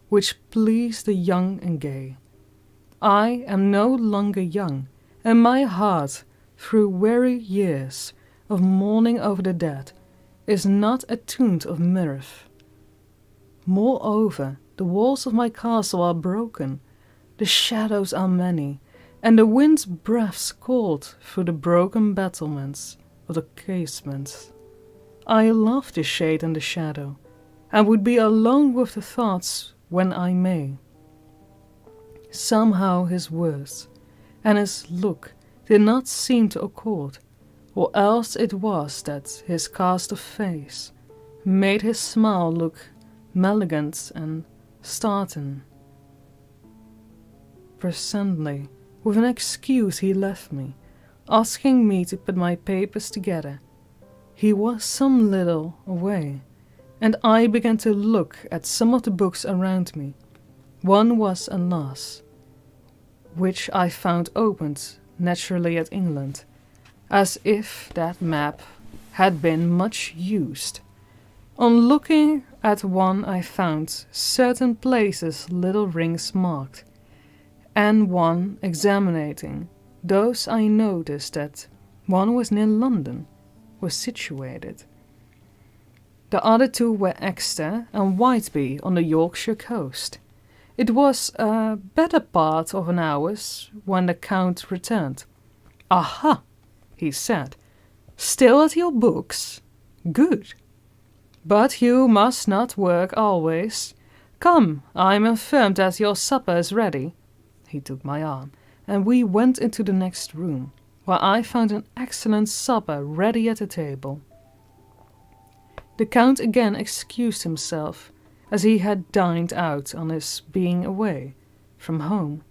which please the young and gay. I am no longer young, and my heart, through weary years of mourning over the dead, is not attuned of mirth. Moreover, the walls of my castle are broken, the shadows are many, and the wind's breaths cold through the broken battlements of the casements. I love the shade and the shadow, and would be alone with the thoughts when I may. Somehow his words and his look did not seem to accord, or else it was that his cast of face made his smile look malignant and startled. Presently, with an excuse he left me, asking me to put my papers together. He was some little away, and I began to look at some of the books around me. One was a Nas, which I found opened naturally at England, as if that map had been much used. On looking at one I found certain places little rings marked, and one examining those I noticed that one was near London, was situated. The other two were Exeter and Whitby on the Yorkshire coast. It was a better part of an hour's when the Count returned. "Aha!" he said. "Still at your books? Good. But you must not work always. Come, I am informed that your supper is ready." He took my arm, and we went into the next room, where I found an excellent supper ready at the table. The Count again excused himself, as he had dined out on his being away from home,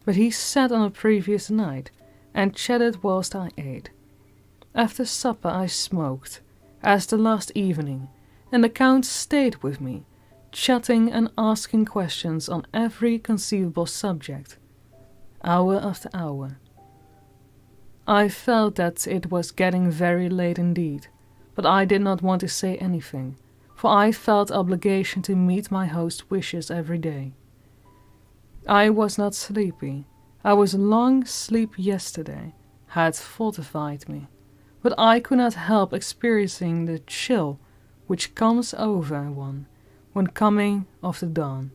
but he sat on the previous night, and chatted whilst I ate. After supper I smoked, as the last evening, and the Count stayed with me, chatting and asking questions on every conceivable subject, hour after hour. I felt that it was getting very late indeed, but I did not want to say anything, for I felt obligation to meet my host's wishes every day. I was not sleepy. I was long sleep yesterday had fortified me, but I could not help experiencing the chill which comes over one when coming of the dawn,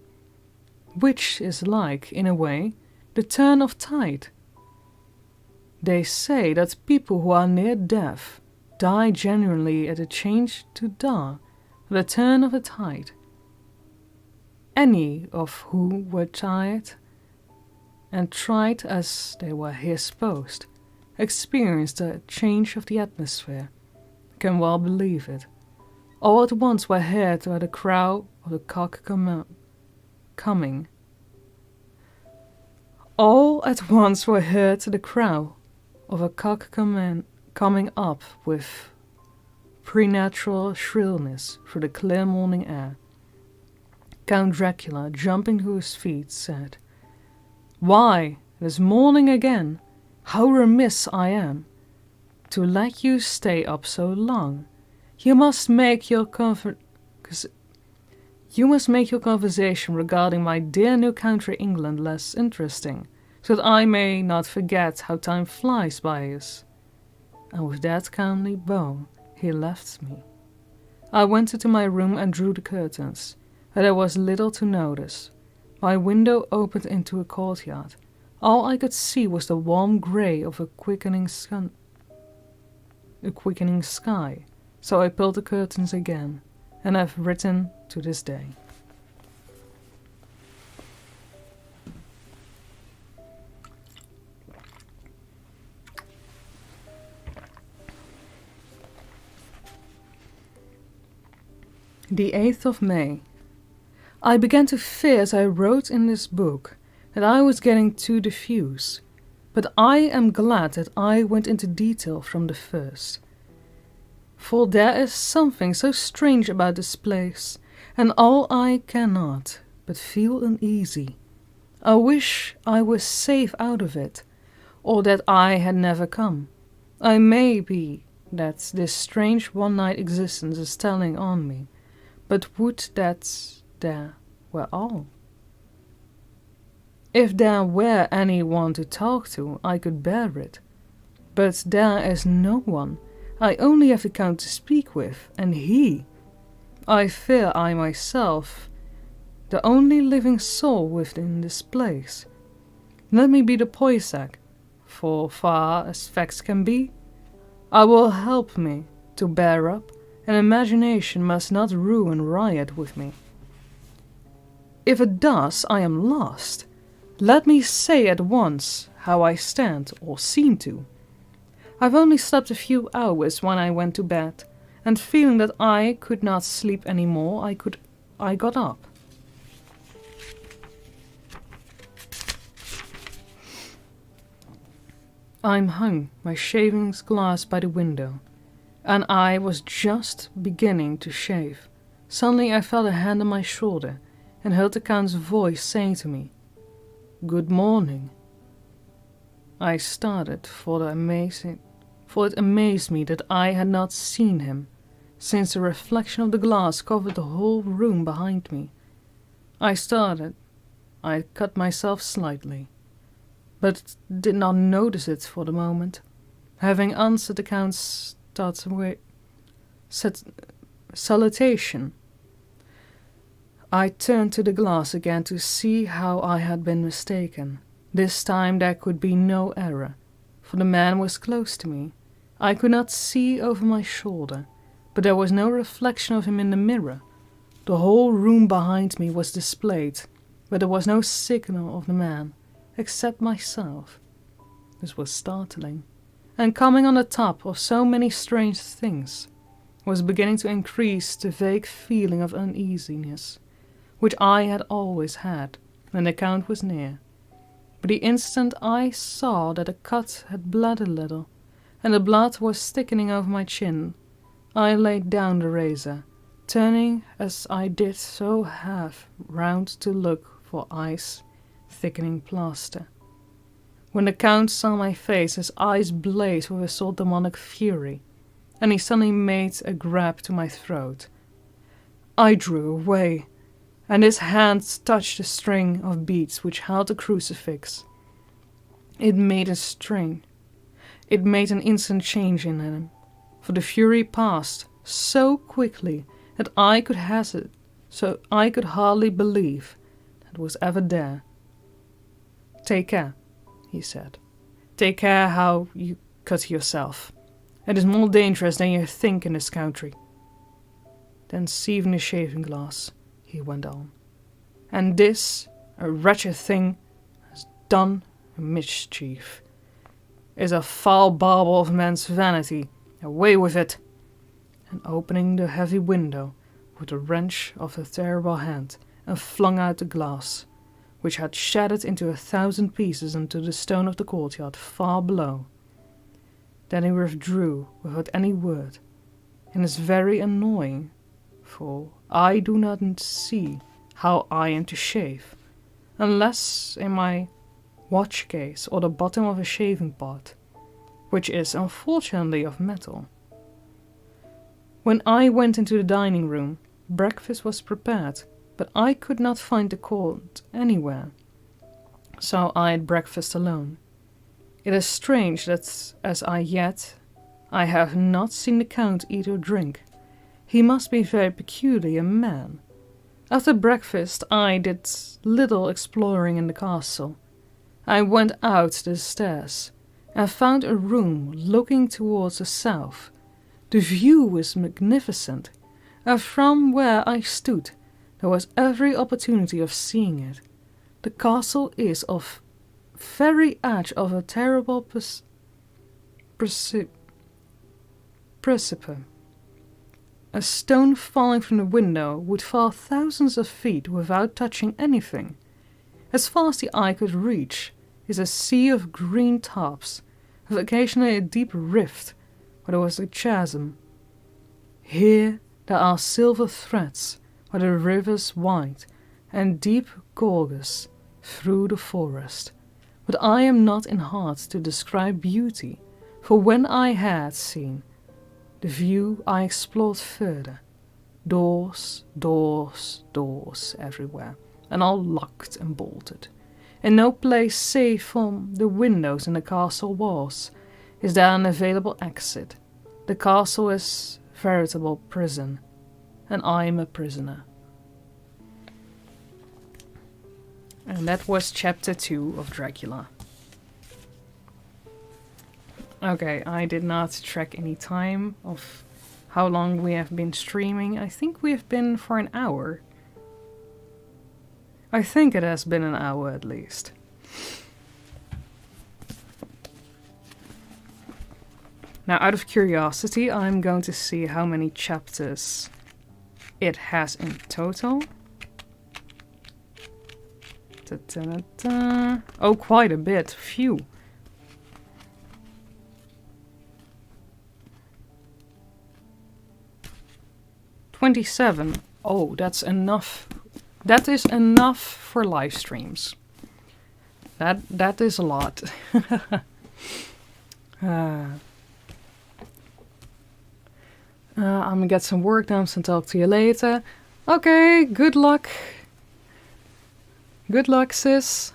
which is like, in a way, the turn of tide. They say that people who are near death die genuinely at a change to dawn, the turn of the tide. Any of who were tired and tried as they were here supposed, experienced a change of the atmosphere, can well believe it. All at once were heard by the crow of the cock coming. All at once were heard the crow of a cock coming up with preternatural shrillness through the clear morning air. Count Dracula, jumping to his feet, said, "Why, it is morning again. How remiss I am to let you stay up so long. You must make your conversation regarding my dear new country England less interesting, so that I may not forget how time flies by us." And with that kindly bow, he left me. I went into my room and drew the curtains, but there was little to notice. My window opened into a courtyard. All I could see was the warm grey of a quickening sky, so I pulled the curtains again, and have written to this day. The 8th of May. I began to fear as I wrote in this book that I was getting too diffuse, but I am glad that I went into detail from the first. For there is something so strange about this place, and all I cannot but feel uneasy. I wish I was safe out of it, or that I had never come. I may be that this strange one-night existence is telling on me, but would that there were all. If there were anyone to talk to, I could bear it. But there is no one. I only have the Count to speak with, and he. I fear I myself, the only living soul within this place. Let me be the poisac, for far as facts can be. I will help me to bear up, and imagination must not ruin riot with me. If it does, I am lost. Let me say at once how I stand, or seem to. I've only slept a few hours when I went to bed, and feeling that I could not sleep any more, I got up. I'm hung my shaving glass by the window, and I was just beginning to shave. Suddenly I felt a hand on my shoulder, and heard the Count's voice saying to me, "Good morning." I started, for it amazed me that I had not seen him, since the reflection of the glass covered the whole room behind me. I cut myself slightly, but did not notice it for the moment. Having answered the Count's salutation, I turned to the glass again to see how I had been mistaken. This time there could be no error, for the man was close to me. I could not see over my shoulder, but there was no reflection of him in the mirror. The whole room behind me was displayed, but there was no signal of the man, except myself. This was startling, and coming on the top of so many strange things, was beginning to increase the vague feeling of uneasiness, which I had always had when the Count was near. But the instant I saw that the cut had bled a little, and the blood was thickening over my chin, I laid down the razor, turning as I did so half round to look for ice-thickening plaster. When the Count saw my face, his eyes blazed with a sort of demonic fury, and he suddenly made a grab to my throat. I drew away, and his hand touched the string of beads which held the crucifix. It made an instant change in him, for the fury passed so quickly that I could hardly believe that it was ever there. "Take care," he said. "Take care how you cut yourself. It is more dangerous than you think in this country." Then seizing the shaving glass, he went on, "And this, a wretched thing, has done a mischief, is a foul bauble of man's vanity. Away with it!" And opening the heavy window with a wrench of a terrible hand, and flung out the glass, which had shattered into 1,000 pieces into the stone of the courtyard far below. Then he withdrew without any word, and is very annoying, for I do not see how I am to shave, unless in my watch case or the bottom of a shaving pot, which is unfortunately of metal. When I went into the dining room, breakfast was prepared, but I could not find the Count anywhere, so I had breakfast alone. It is strange that as I have not seen the Count eat or drink. He must be a very peculiar man. After breakfast I did little exploring in the castle. I went out the stairs, and found a room looking towards the south. The view was magnificent, and from where I stood there was every opportunity of seeing it. The castle is of very edge of a terrible precipice. A stone falling from the window would fall thousands of feet without touching anything. As far as the eye could reach is a sea of green tops, with occasionally a deep rift where there was a chasm. Here there are silver threads where the rivers wind, and deep gorges through the forest, but I am not in heart to describe beauty, for when I had seen the view I explored further. Doors, doors, doors everywhere, and all locked and bolted. In no place save from the windows in the castle walls is there an available exit. The castle is veritable prison, and I am a prisoner. And that was chapter 2 of Dracula. Okay, I did not track any time of how long we have been streaming. I think we have been for an hour. I think it has been an hour at least. Now, out of curiosity, I'm going to see how many chapters it has in total. Da-da-da-da. Oh, quite a bit. Phew. $27. Oh, that's enough. That is enough for live streams. That is a lot. I'm gonna get some work done and talk to you later. Okay, good luck. Good luck, sis.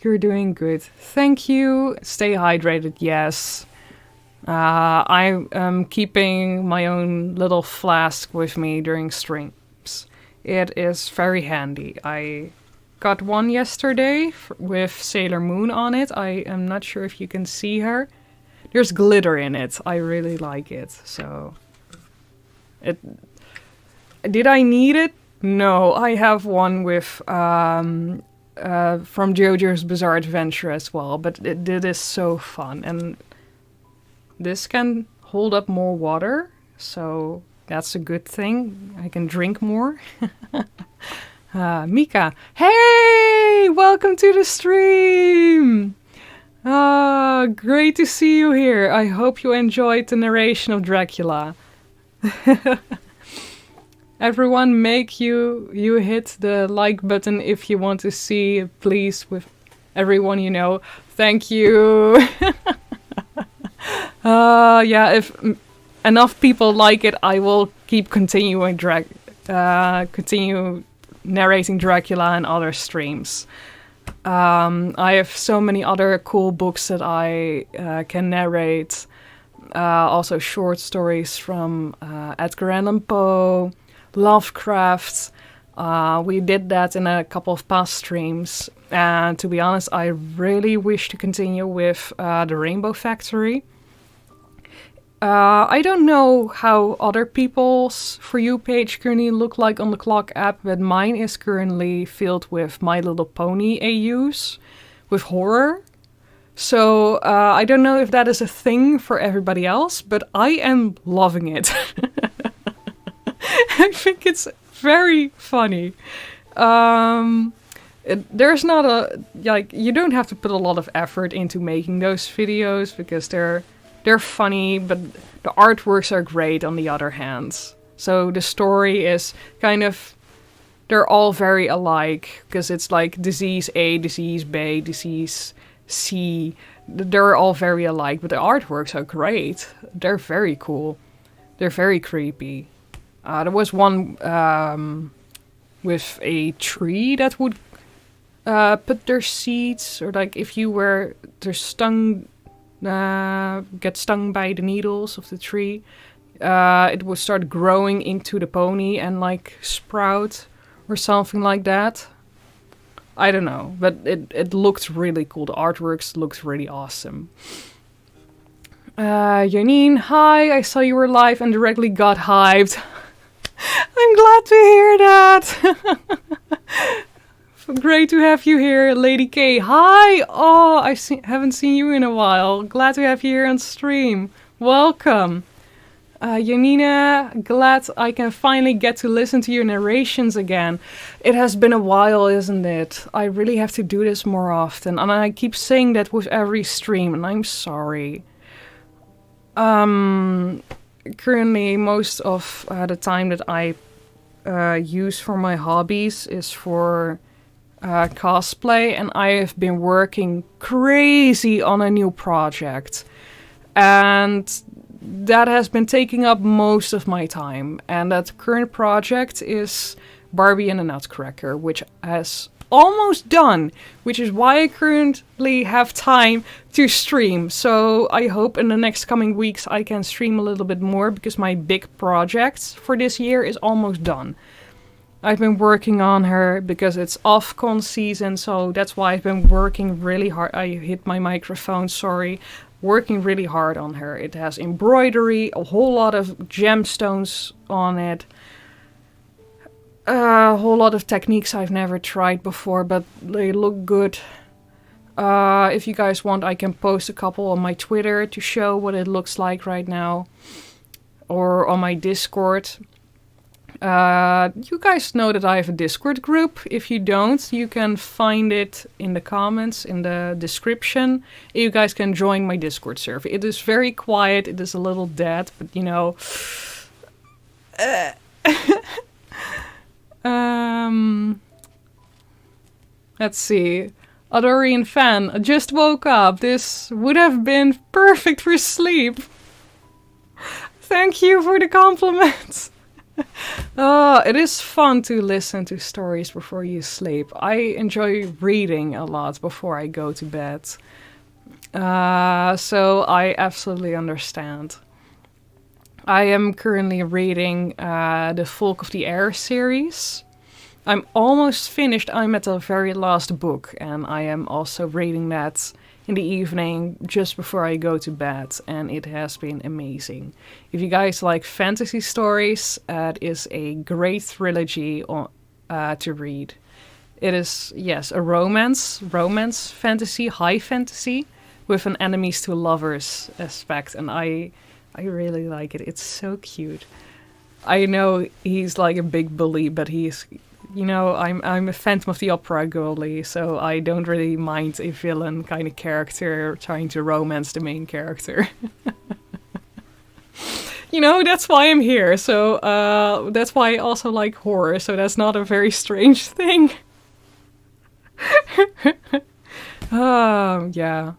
You're doing good. Thank you. Stay hydrated, yes. I am keeping my own little flask with me during streams. It is very handy. I got one yesterday with Sailor Moon on it. I am not sure if you can see her. There's glitter in it. I really like it. So, did I need it? No, I have one with from JoJo's Bizarre Adventure as well. But it is so fun, and this can hold up more water, so that's a good thing. I can drink more. Mika, hey, welcome to the stream. Great to see you here. I hope you enjoyed the narration of Dracula. Everyone, make you hit the like button if you want to see, please, with everyone you know. Thank you. Yeah, if enough people like it, I will keep continuing continue narrating Dracula and other streams. I have so many other cool books that I can narrate. Also short stories from Edgar Allan Poe, Lovecraft. We did that in a couple of past streams. And to be honest, I really wish to continue with The Rainbow Factory. I don't know how other people's For You page currently look like on the Clock app, but mine is currently filled with My Little Pony AUs with horror. So I don't know if that is a thing for everybody else, but I am loving it. I think it's very funny. There's not you don't have to put a lot of effort into making those videos because they're funny, but the artworks are great on the other hand. So the story is kind of, they're all very alike, because it's like disease A, disease B, disease C. They're all very alike, but the artworks are great. They're very cool. They're very creepy. There was one with a tree that would put their seeds, or like if you were get stung by the needles of the tree, it would start growing into the pony and like sprout or something like that. I don't know, but it looked really cool. The artworks looked really awesome. Janine, hi, I saw you were live and directly got hyped. I'm glad to hear that. Great to have you here. Lady K, hi. Oh, I haven't seen you in a while. Glad to have you here on stream. Welcome. Janina, glad I can finally get to listen to your narrations again. It has been a while, isn't it? I really have to do this more often. And I keep saying that with every stream, and I'm sorry. Currently, most of the time that I use for my hobbies is for cosplay, and I have been working crazy on a new project. And that has been taking up most of my time. And that current project is Barbie and the Nutcracker, which has almost done, which is why I currently have time to stream. So I hope in the next coming weeks I can stream a little bit more, because my big project for this year is almost done. I've been working on her because it's off-con season, so that's why I've been working really hard. I hit my microphone, sorry. Working really hard on her. It has embroidery, a whole lot of gemstones on it. A whole lot of techniques I've never tried before, but they look good. If you guys want, I can post a couple on my Twitter to show what it looks like right now. Or on my Discord. You guys know that I have a Discord group. If you don't, you can find it in the comments, in the description. You guys can join my Discord server. It is very quiet. It is a little dead, but you know... Let's see. Adorian fan, I just woke up. This would have been perfect for sleep. Thank you for the compliments. It is fun to listen to stories before you sleep. I enjoy reading a lot before I go to bed. So I absolutely understand. I am currently reading the Folk of the Air series. I'm almost finished. I'm at the very last book, and I am also reading that in the evening just before I go to bed, and it has been amazing. If you guys like fantasy stories, it is a great trilogy to read. It is, yes, a romance fantasy, high fantasy, with an enemies to lovers aspect, and I really like it. It's so cute. I know he's like a big bully, but he's... You know, I'm a Phantom of the Opera girly, so I don't really mind a villain kind of character trying to romance the main character. You know, that's why I'm here. So that's why I also like horror, so that's not a very strange thing. Yeah.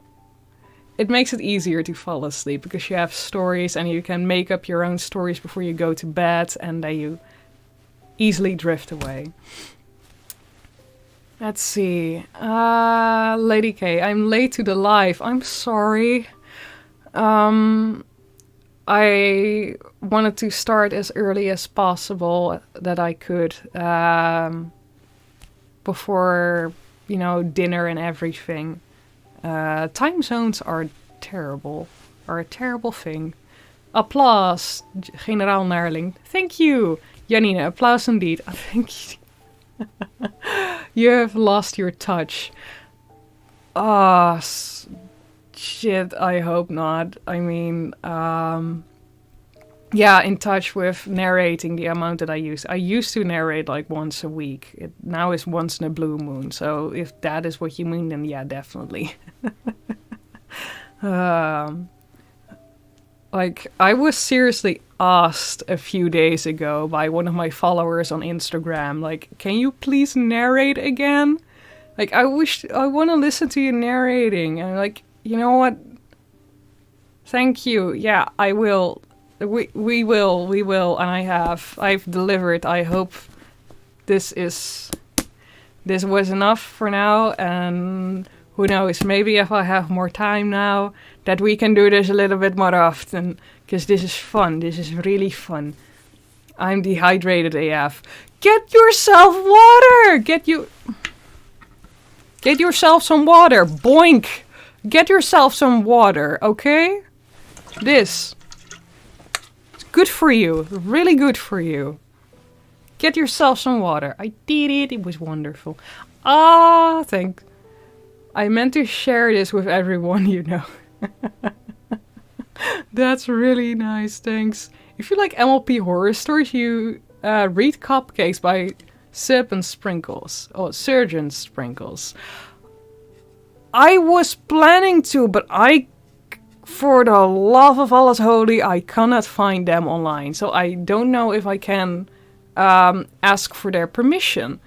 It makes it easier to fall asleep, because you have stories and you can make up your own stories before you go to bed, and then you easily drift away. Let's see. Lady K, I'm late to the live. I'm sorry. I wanted to start as early as possible that I could. Before, you know, dinner and everything. Time zones are terrible. Are a terrible thing. Applause, Generaal Narling. Thank you. Janine, applause indeed. Thank you. You have lost your touch. Shit, I hope not. I mean, yeah, in touch with narrating the amount that I use. I used to narrate like once a week. It now is once in a blue moon. So if that is what you mean, then yeah, definitely. Like, I was seriously asked a few days ago by one of my followers on Instagram, like, can you please narrate again? Like, I want to listen to you narrating. And I'm like, you know what? Thank you. Yeah, I will. We will. And I've delivered. I hope this was enough for now. And who knows, maybe if I have more time now, that we can do this a little bit more often, because this is fun. This is really fun. I'm dehydrated AF. Get yourself water! Get yourself some water. Boink! Get yourself some water, okay? This. It's good for you. Really good for you. Get yourself some water. I did it. It was wonderful. Thanks. I meant to share this with everyone, you know. That's really nice, thanks. If you like MLP horror stories, you read Cupcakes by Surgeon Sprinkles. I was planning to, but for the love of Allah Holy, I cannot find them online. So I don't know if I can ask for their permission.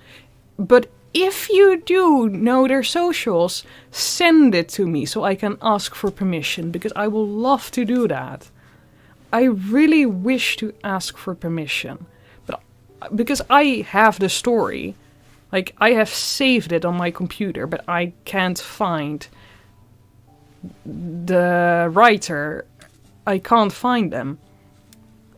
But if you do know their socials, send it to me so I can ask for permission, because I will love to do that. I really wish to ask for permission, but because I have the story, like I have saved it on my computer, but I can't find the writer. I can't find them.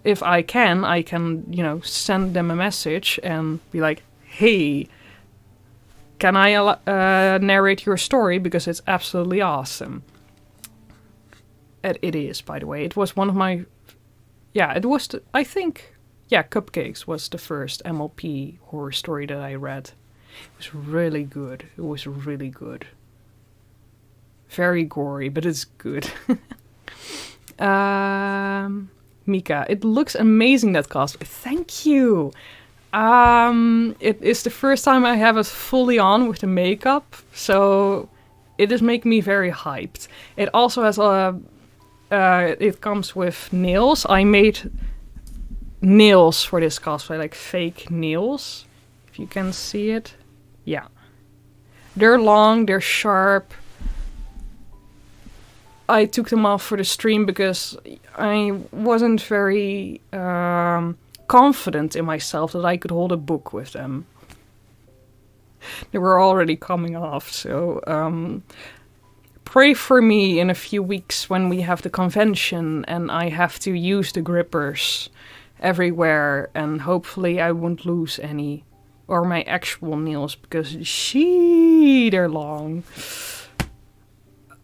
If I can, you know, send them a message and be like, hey, can I narrate your story? Because it's absolutely awesome. It is, by the way. It was one of my... Yeah, it was, I think... Yeah, Cupcakes was the first MLP horror story that I read. It was really good. It was really good. Very gory, but it's good. Mika, it looks amazing, that cosplay. Thank you. It is the first time I have it fully on with the makeup, so it is making me very hyped. It also has it comes with nails. I made nails for this cosplay, like fake nails. If you can see it. Yeah. They're long, they're sharp. I took them off for the stream because I wasn't very confident in myself that I could hold a book with them. They were already coming off, so pray for me in a few weeks when we have the convention and I have to use the grippers everywhere, and hopefully I won't lose any, or my actual nails, because they're long.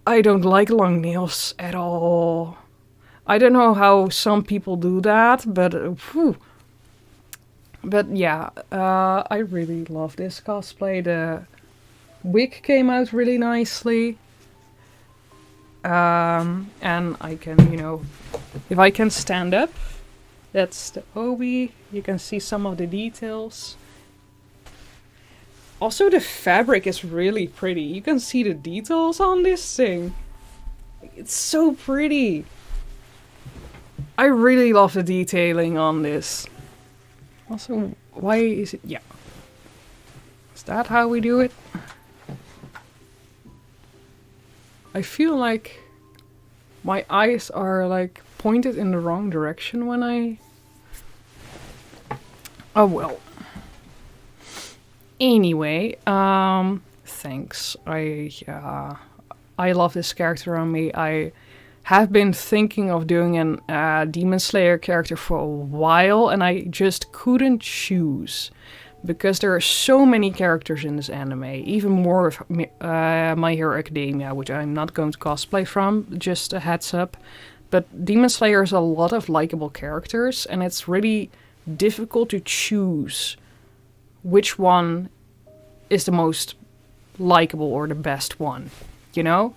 I don't like long nails at all. I don't know how some people do that, but But yeah, I really love this cosplay. The wig came out really nicely. And I can, you know, if I can stand up, that's the obi. You can see some of the details. Also, the fabric is really pretty. You can see the details on this thing. It's so pretty. I really love the detailing on this. Also, why is it... Yeah. Is that how we do it? I feel like my eyes are like pointed in the wrong direction when I... Oh well. Anyway, thanks. I love this character on me. I have been thinking of doing a Demon Slayer character for a while, and I just couldn't choose. Because there are so many characters in this anime, even more of My Hero Academia, which I'm not going to cosplay from, just a heads up. But Demon Slayer has a lot of likable characters, and it's really difficult to choose which one is the most likable or the best one, you know?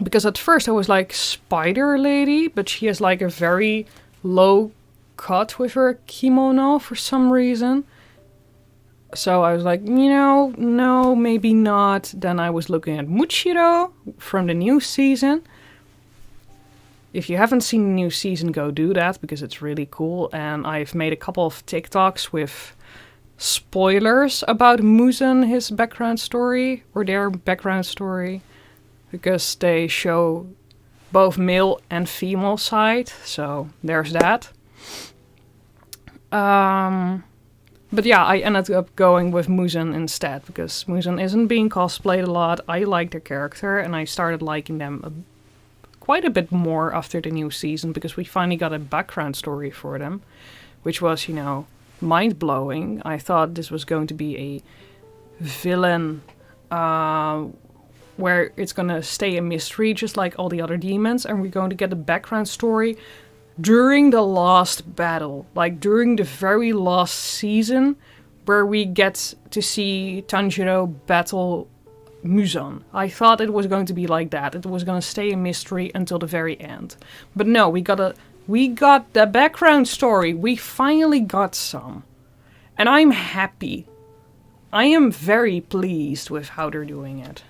Because at first I was like, Spider Lady, but she has like a very low cut with her kimono for some reason. So I was like, you know, no, maybe not. Then I was looking at Muchiro from the new season. If you haven't seen the new season, go do that because it's really cool. And I've made a couple of TikToks with spoilers about Muzan, his background story, or their background story, because they show both male and female side. So there's that. But yeah, I ended up going with Muzan instead, because Muzan isn't being cosplayed a lot. I like their character, and I started liking them quite a bit more after the new season, because we finally got a background story for them, which was, you know, mind-blowing. I thought this was going to be a villain where it's going to stay a mystery, just like all the other demons, and we're going to get a background story during the last battle, like during the very last season, where we get to see Tanjiro battle Muzan. I thought it was going to be like that. It was going to stay a mystery until the very end. But no, we got the background story. We finally got some. And I'm happy. I am very pleased with how they're doing it.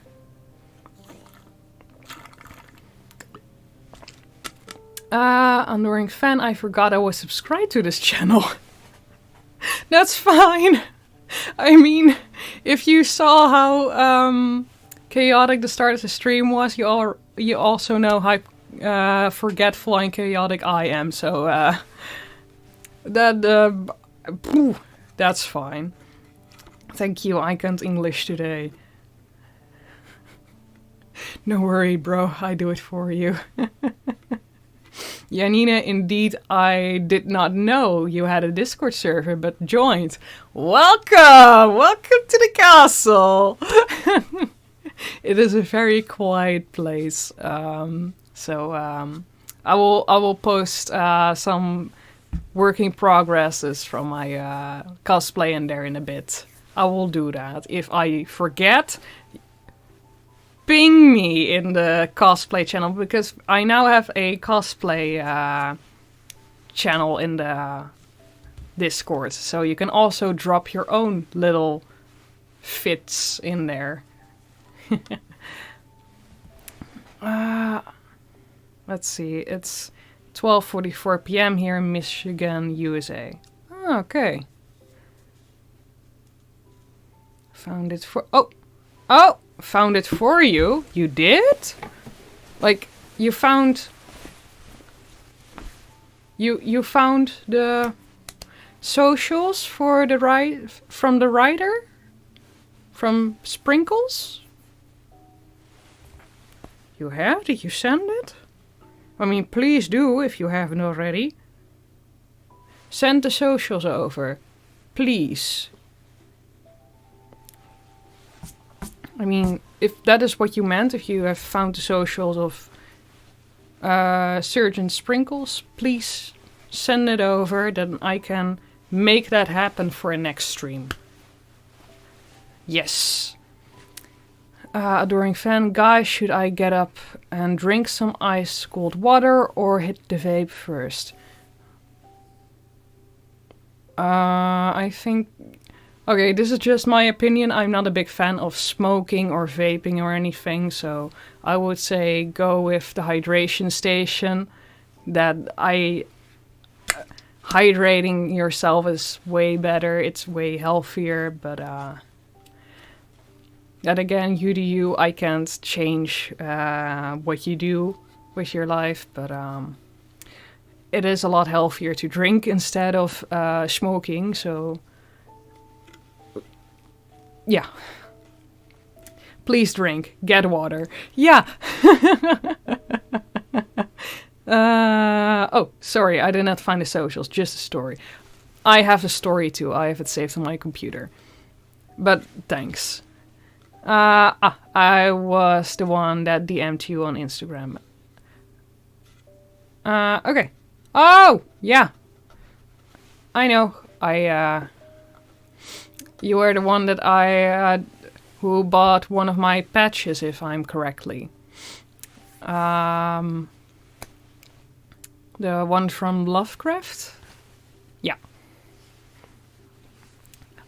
Adoring fan, I forgot I was subscribed to this channel. That's fine. I mean, If you saw how chaotic the start of the stream was, you also know how forgetful and chaotic I am. So that's fine. Thank you. I can't English today. No worry, bro. I do it for you. Janine, indeed, I did not know you had a Discord server, but joined. Welcome! Welcome to the castle! It is a very quiet place. So I will post some working progresses from my cosplay in there in a bit. I will do that. If I forget, ping me in the cosplay channel, because I now have a cosplay channel in the Discord, so you can also drop your own little fits in there. Let's see, it's 12:44 p.m. here in Michigan, USA. Oh, okay. Found it for... Oh! Found it for you? You did? Like, you found... You found the socials for the from the writer? From Sprinkles? You have? Did you send it? I mean, please do if you haven't already. Send the socials over. Please. I mean, if that is what you meant, if you have found the socials of Surgeon Sprinkles, please send it over, then I can make that happen for a next stream. Yes. Adoring fan, guys, should I get up and drink some ice cold water or hit the vape first? I think... Okay, this is just my opinion. I'm not a big fan of smoking or vaping or anything, so I would say go with the hydration station. Hydrating yourself is way better, it's way healthier, but that again, you do you. I can't change what you do with your life, but it is a lot healthier to drink instead of smoking, so... Yeah. Please drink. Get water. Yeah. Oh, sorry. I did not find the socials. Just a story. I have a story too. I have it saved on my computer. But thanks. I was the one that DM'd you on Instagram. Okay. Oh, yeah. I know. You were the one that who bought one of my patches, if I'm correctly. The one from Lovecraft? Yeah.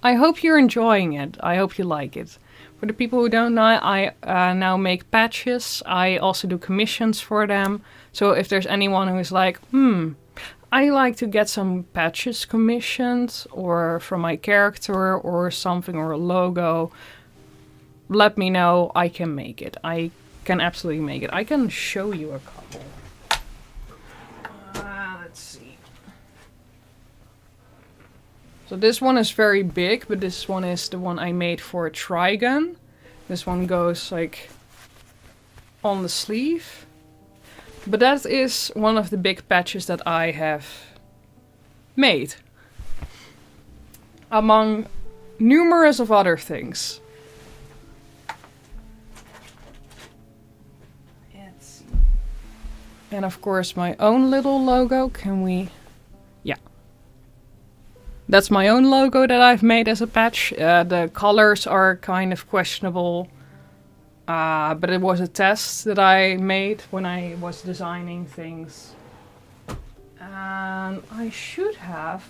I hope you're enjoying it. I hope you like it. For the people who don't know, I now make patches. I also do commissions for them. So if there's anyone who's like, I like to get some patches commissioned, or from my character, or something, or a logo, let me know. I can make it. I can absolutely make it. I can show you a couple. Let's see. So this one is very big, but this one is the one I made for a Trigun. This one goes like on the sleeve. But that is one of the big patches that I have made. Among numerous of other things. Let's see. And of course my own little logo. Can we... Yeah. That's my own logo that I've made as a patch. The colors are kind of questionable. But it was a test that I made when I was designing things. And I should have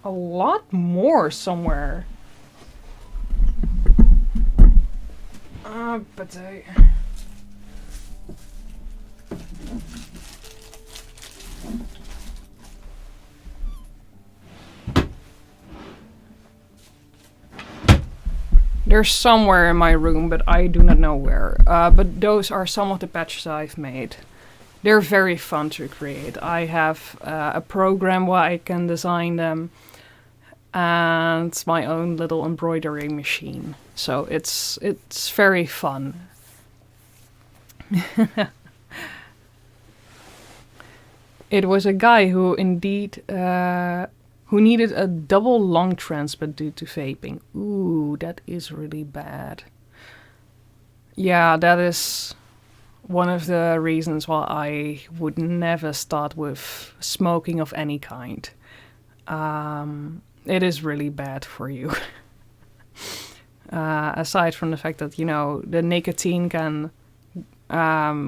a lot more somewhere. But I... They're somewhere in my room, but I do not know where. But those are some of the patches I've made. They're very fun to create. I have a program where I can design them, and my own little embroidery machine. So it's very fun. It was a guy who indeed who needed a double lung transplant due to vaping. Ooh, that is really bad. Yeah, that is one of the reasons why I would never start with smoking of any kind. It is really bad for you. Aside from the fact that, you know, the nicotine can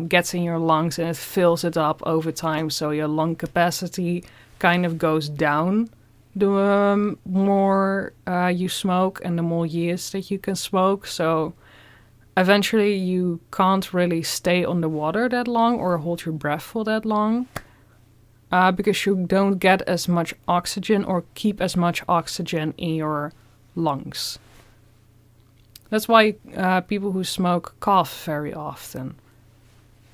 gets in your lungs and it fills it up over time, so your lung capacity kind of goes down the more you smoke and the more years that you can smoke. So eventually you can't really stay underwater that long or hold your breath for that long because you don't get as much oxygen or keep as much oxygen in your lungs. That's why people who smoke cough very often,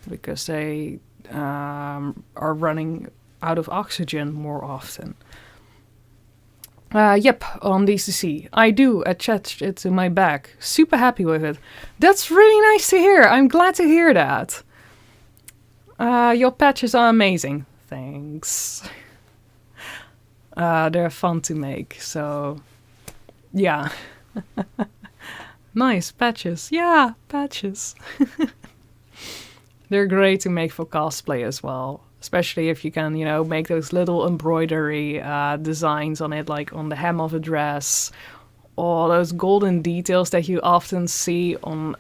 because they are running out of oxygen more often. Yep, on DCC. I do attach it to my bag. Super happy with it. That's really nice to hear. I'm glad to hear that. Your patches are amazing. Thanks. They're fun to make, so yeah. Nice, patches. Yeah, patches. They're great to make for cosplay as well. Especially if you can, you know, make those little embroidery designs on it, like on the hem of a dress, or those golden details that you often see on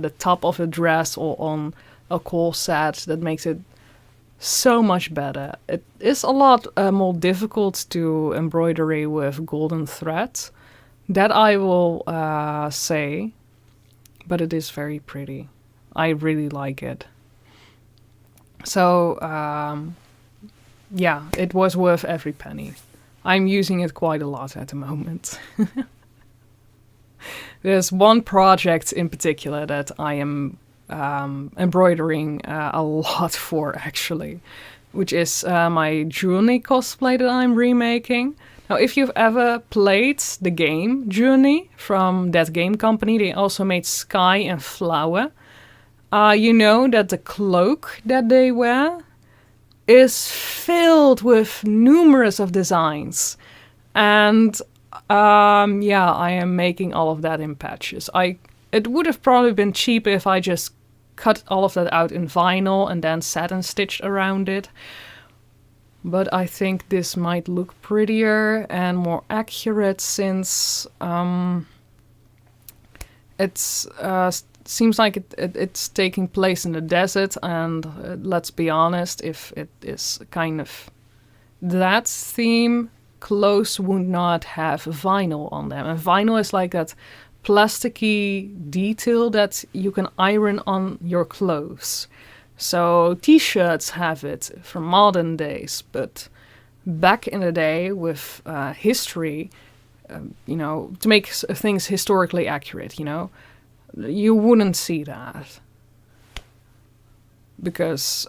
the top of a dress or on a corset. That makes it so much better. It is a lot more difficult to embroidery with golden thread. That I will say, but it is very pretty. I really like it. So, yeah, it was worth every penny. I'm using it quite a lot at the moment. There's one project in particular that I am embroidering a lot for, actually, which is my Journey cosplay that I'm remaking. Now, if you've ever played the game Journey from that game company, they also made Sky and Flower. You know that the cloak that they wear is filled with numerous of designs. And yeah, I am making all of that in patches. It would have probably been cheaper if I just cut all of that out in vinyl and then satin stitched around it. But I think this might look prettier and more accurate since it's seems like it's taking place in the desert, and let's be honest, if it is kind of that theme, clothes would not have vinyl on them. And vinyl is like that plasticky detail that you can iron on your clothes. So t-shirts have it from modern days, but back in the day with history, you know, to make things historically accurate, you know, you wouldn't see that. Because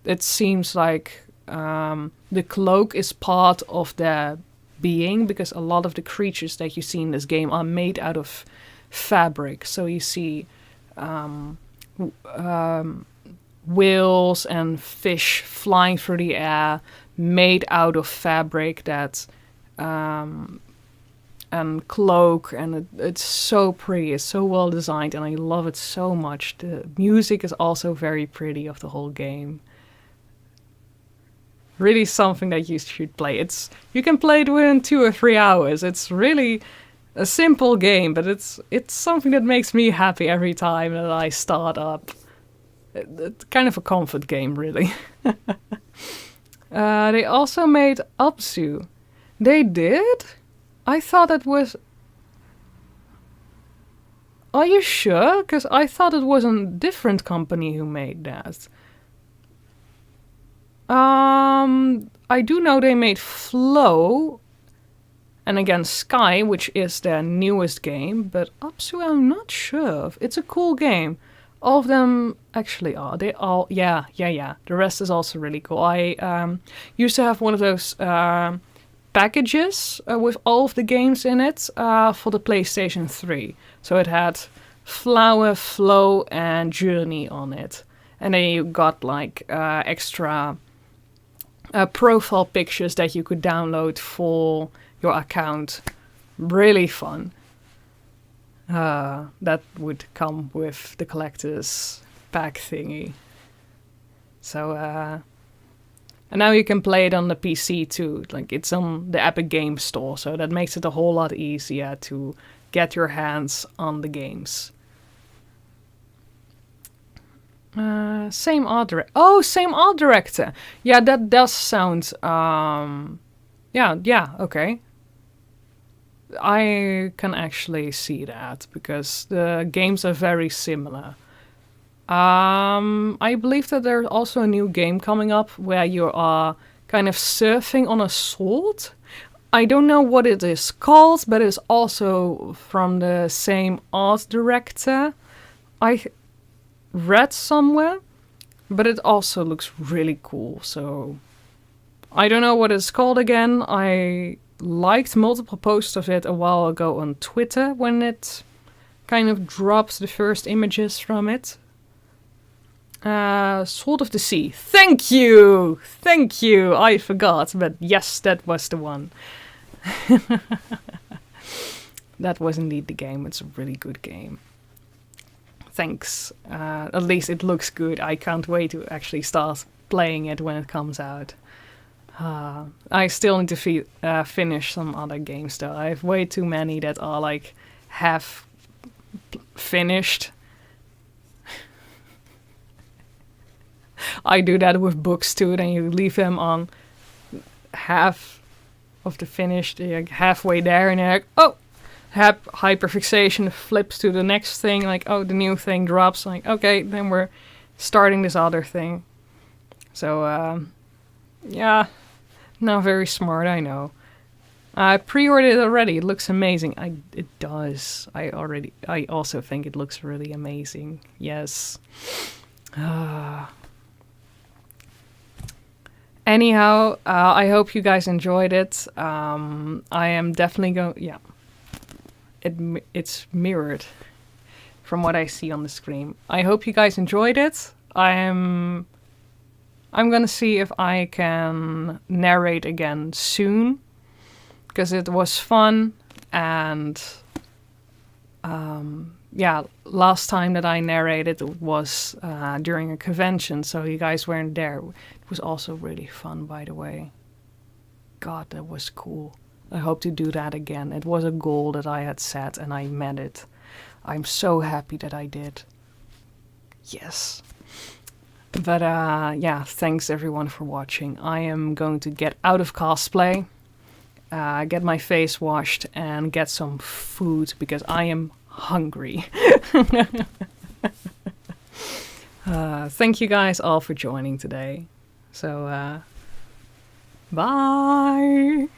it seems like the cloak is part of their being, because a lot of the creatures that you see in this game are made out of fabric. So you see whales and fish flying through the air made out of fabric that and cloak, and it's so pretty, it's so well designed, and I love it so much. The music is also very pretty of the whole game. Really something that you should play. You can play it within 2 or 3 hours. It's really a simple game, but it's something that makes me happy every time that I start up. It's kind of a comfort game, really. They also made Abzu. They did? I thought it was... Are you sure? Because I thought it was a different company who made that. I do know they made Flow, And again, Sky, which is their newest game, but Apsu I'm not sure of. It's a cool game. All of them actually are. They all, yeah. The rest is also really cool. I used to have one of those packages with all of the games in it for the PlayStation 3. So it had Flower, Flow, and Journey on it. And then you got like extra profile pictures that you could download for your account. Really fun. That would come with the collector's pack thingy. So, and now you can play it on the PC too. Like, it's on the Epic Games Store, so that makes it a whole lot easier to get your hands on the games. Same art director. Oh, same art director. Yeah, that does sound. Yeah. Okay. I can actually see that because the games are very similar. I believe that there's also a new game coming up where you are kind of surfing on a sword. I don't know what it is called, but it's also from the same art director. I read somewhere, but it also looks really cool. So I don't know what it's called again. I liked multiple posts of it a while ago on Twitter when it kind of dropped the first images from it. Sword of the Sea. Thank you! I forgot, but yes, that was the one. That was indeed the game. It's a really good game. Thanks. At least it looks good. I can't wait to actually start playing it when it comes out. I still need to finish some other games though. I have way too many that are like half finished. I do that with books too. Then you leave them on half of the finished, like halfway there, and you're like, oh, hyperfixation flips to the next thing. Like, oh, the new thing drops. Like, okay, then we're starting this other thing. So, yeah, not very smart, I know. I pre-ordered it already. It looks amazing. It does. I also think it looks really amazing. Yes. Anyhow, I hope you guys enjoyed it. I am definitely going. Yeah, it's mirrored from what I see on the screen. I hope you guys enjoyed it. I'm gonna see if I can narrate again soon because it was fun and yeah, last time that I narrated was during a convention, so you guys weren't there. It was also really fun, by the way. God, that was cool. I hope to do that again. It was a goal that I had set and I met it. I'm so happy that I did. Yes. But yeah, thanks everyone for watching. I am going to get out of cosplay, get my face washed, and get some food because I am hungry. Thank you guys all for joining today. So, bye!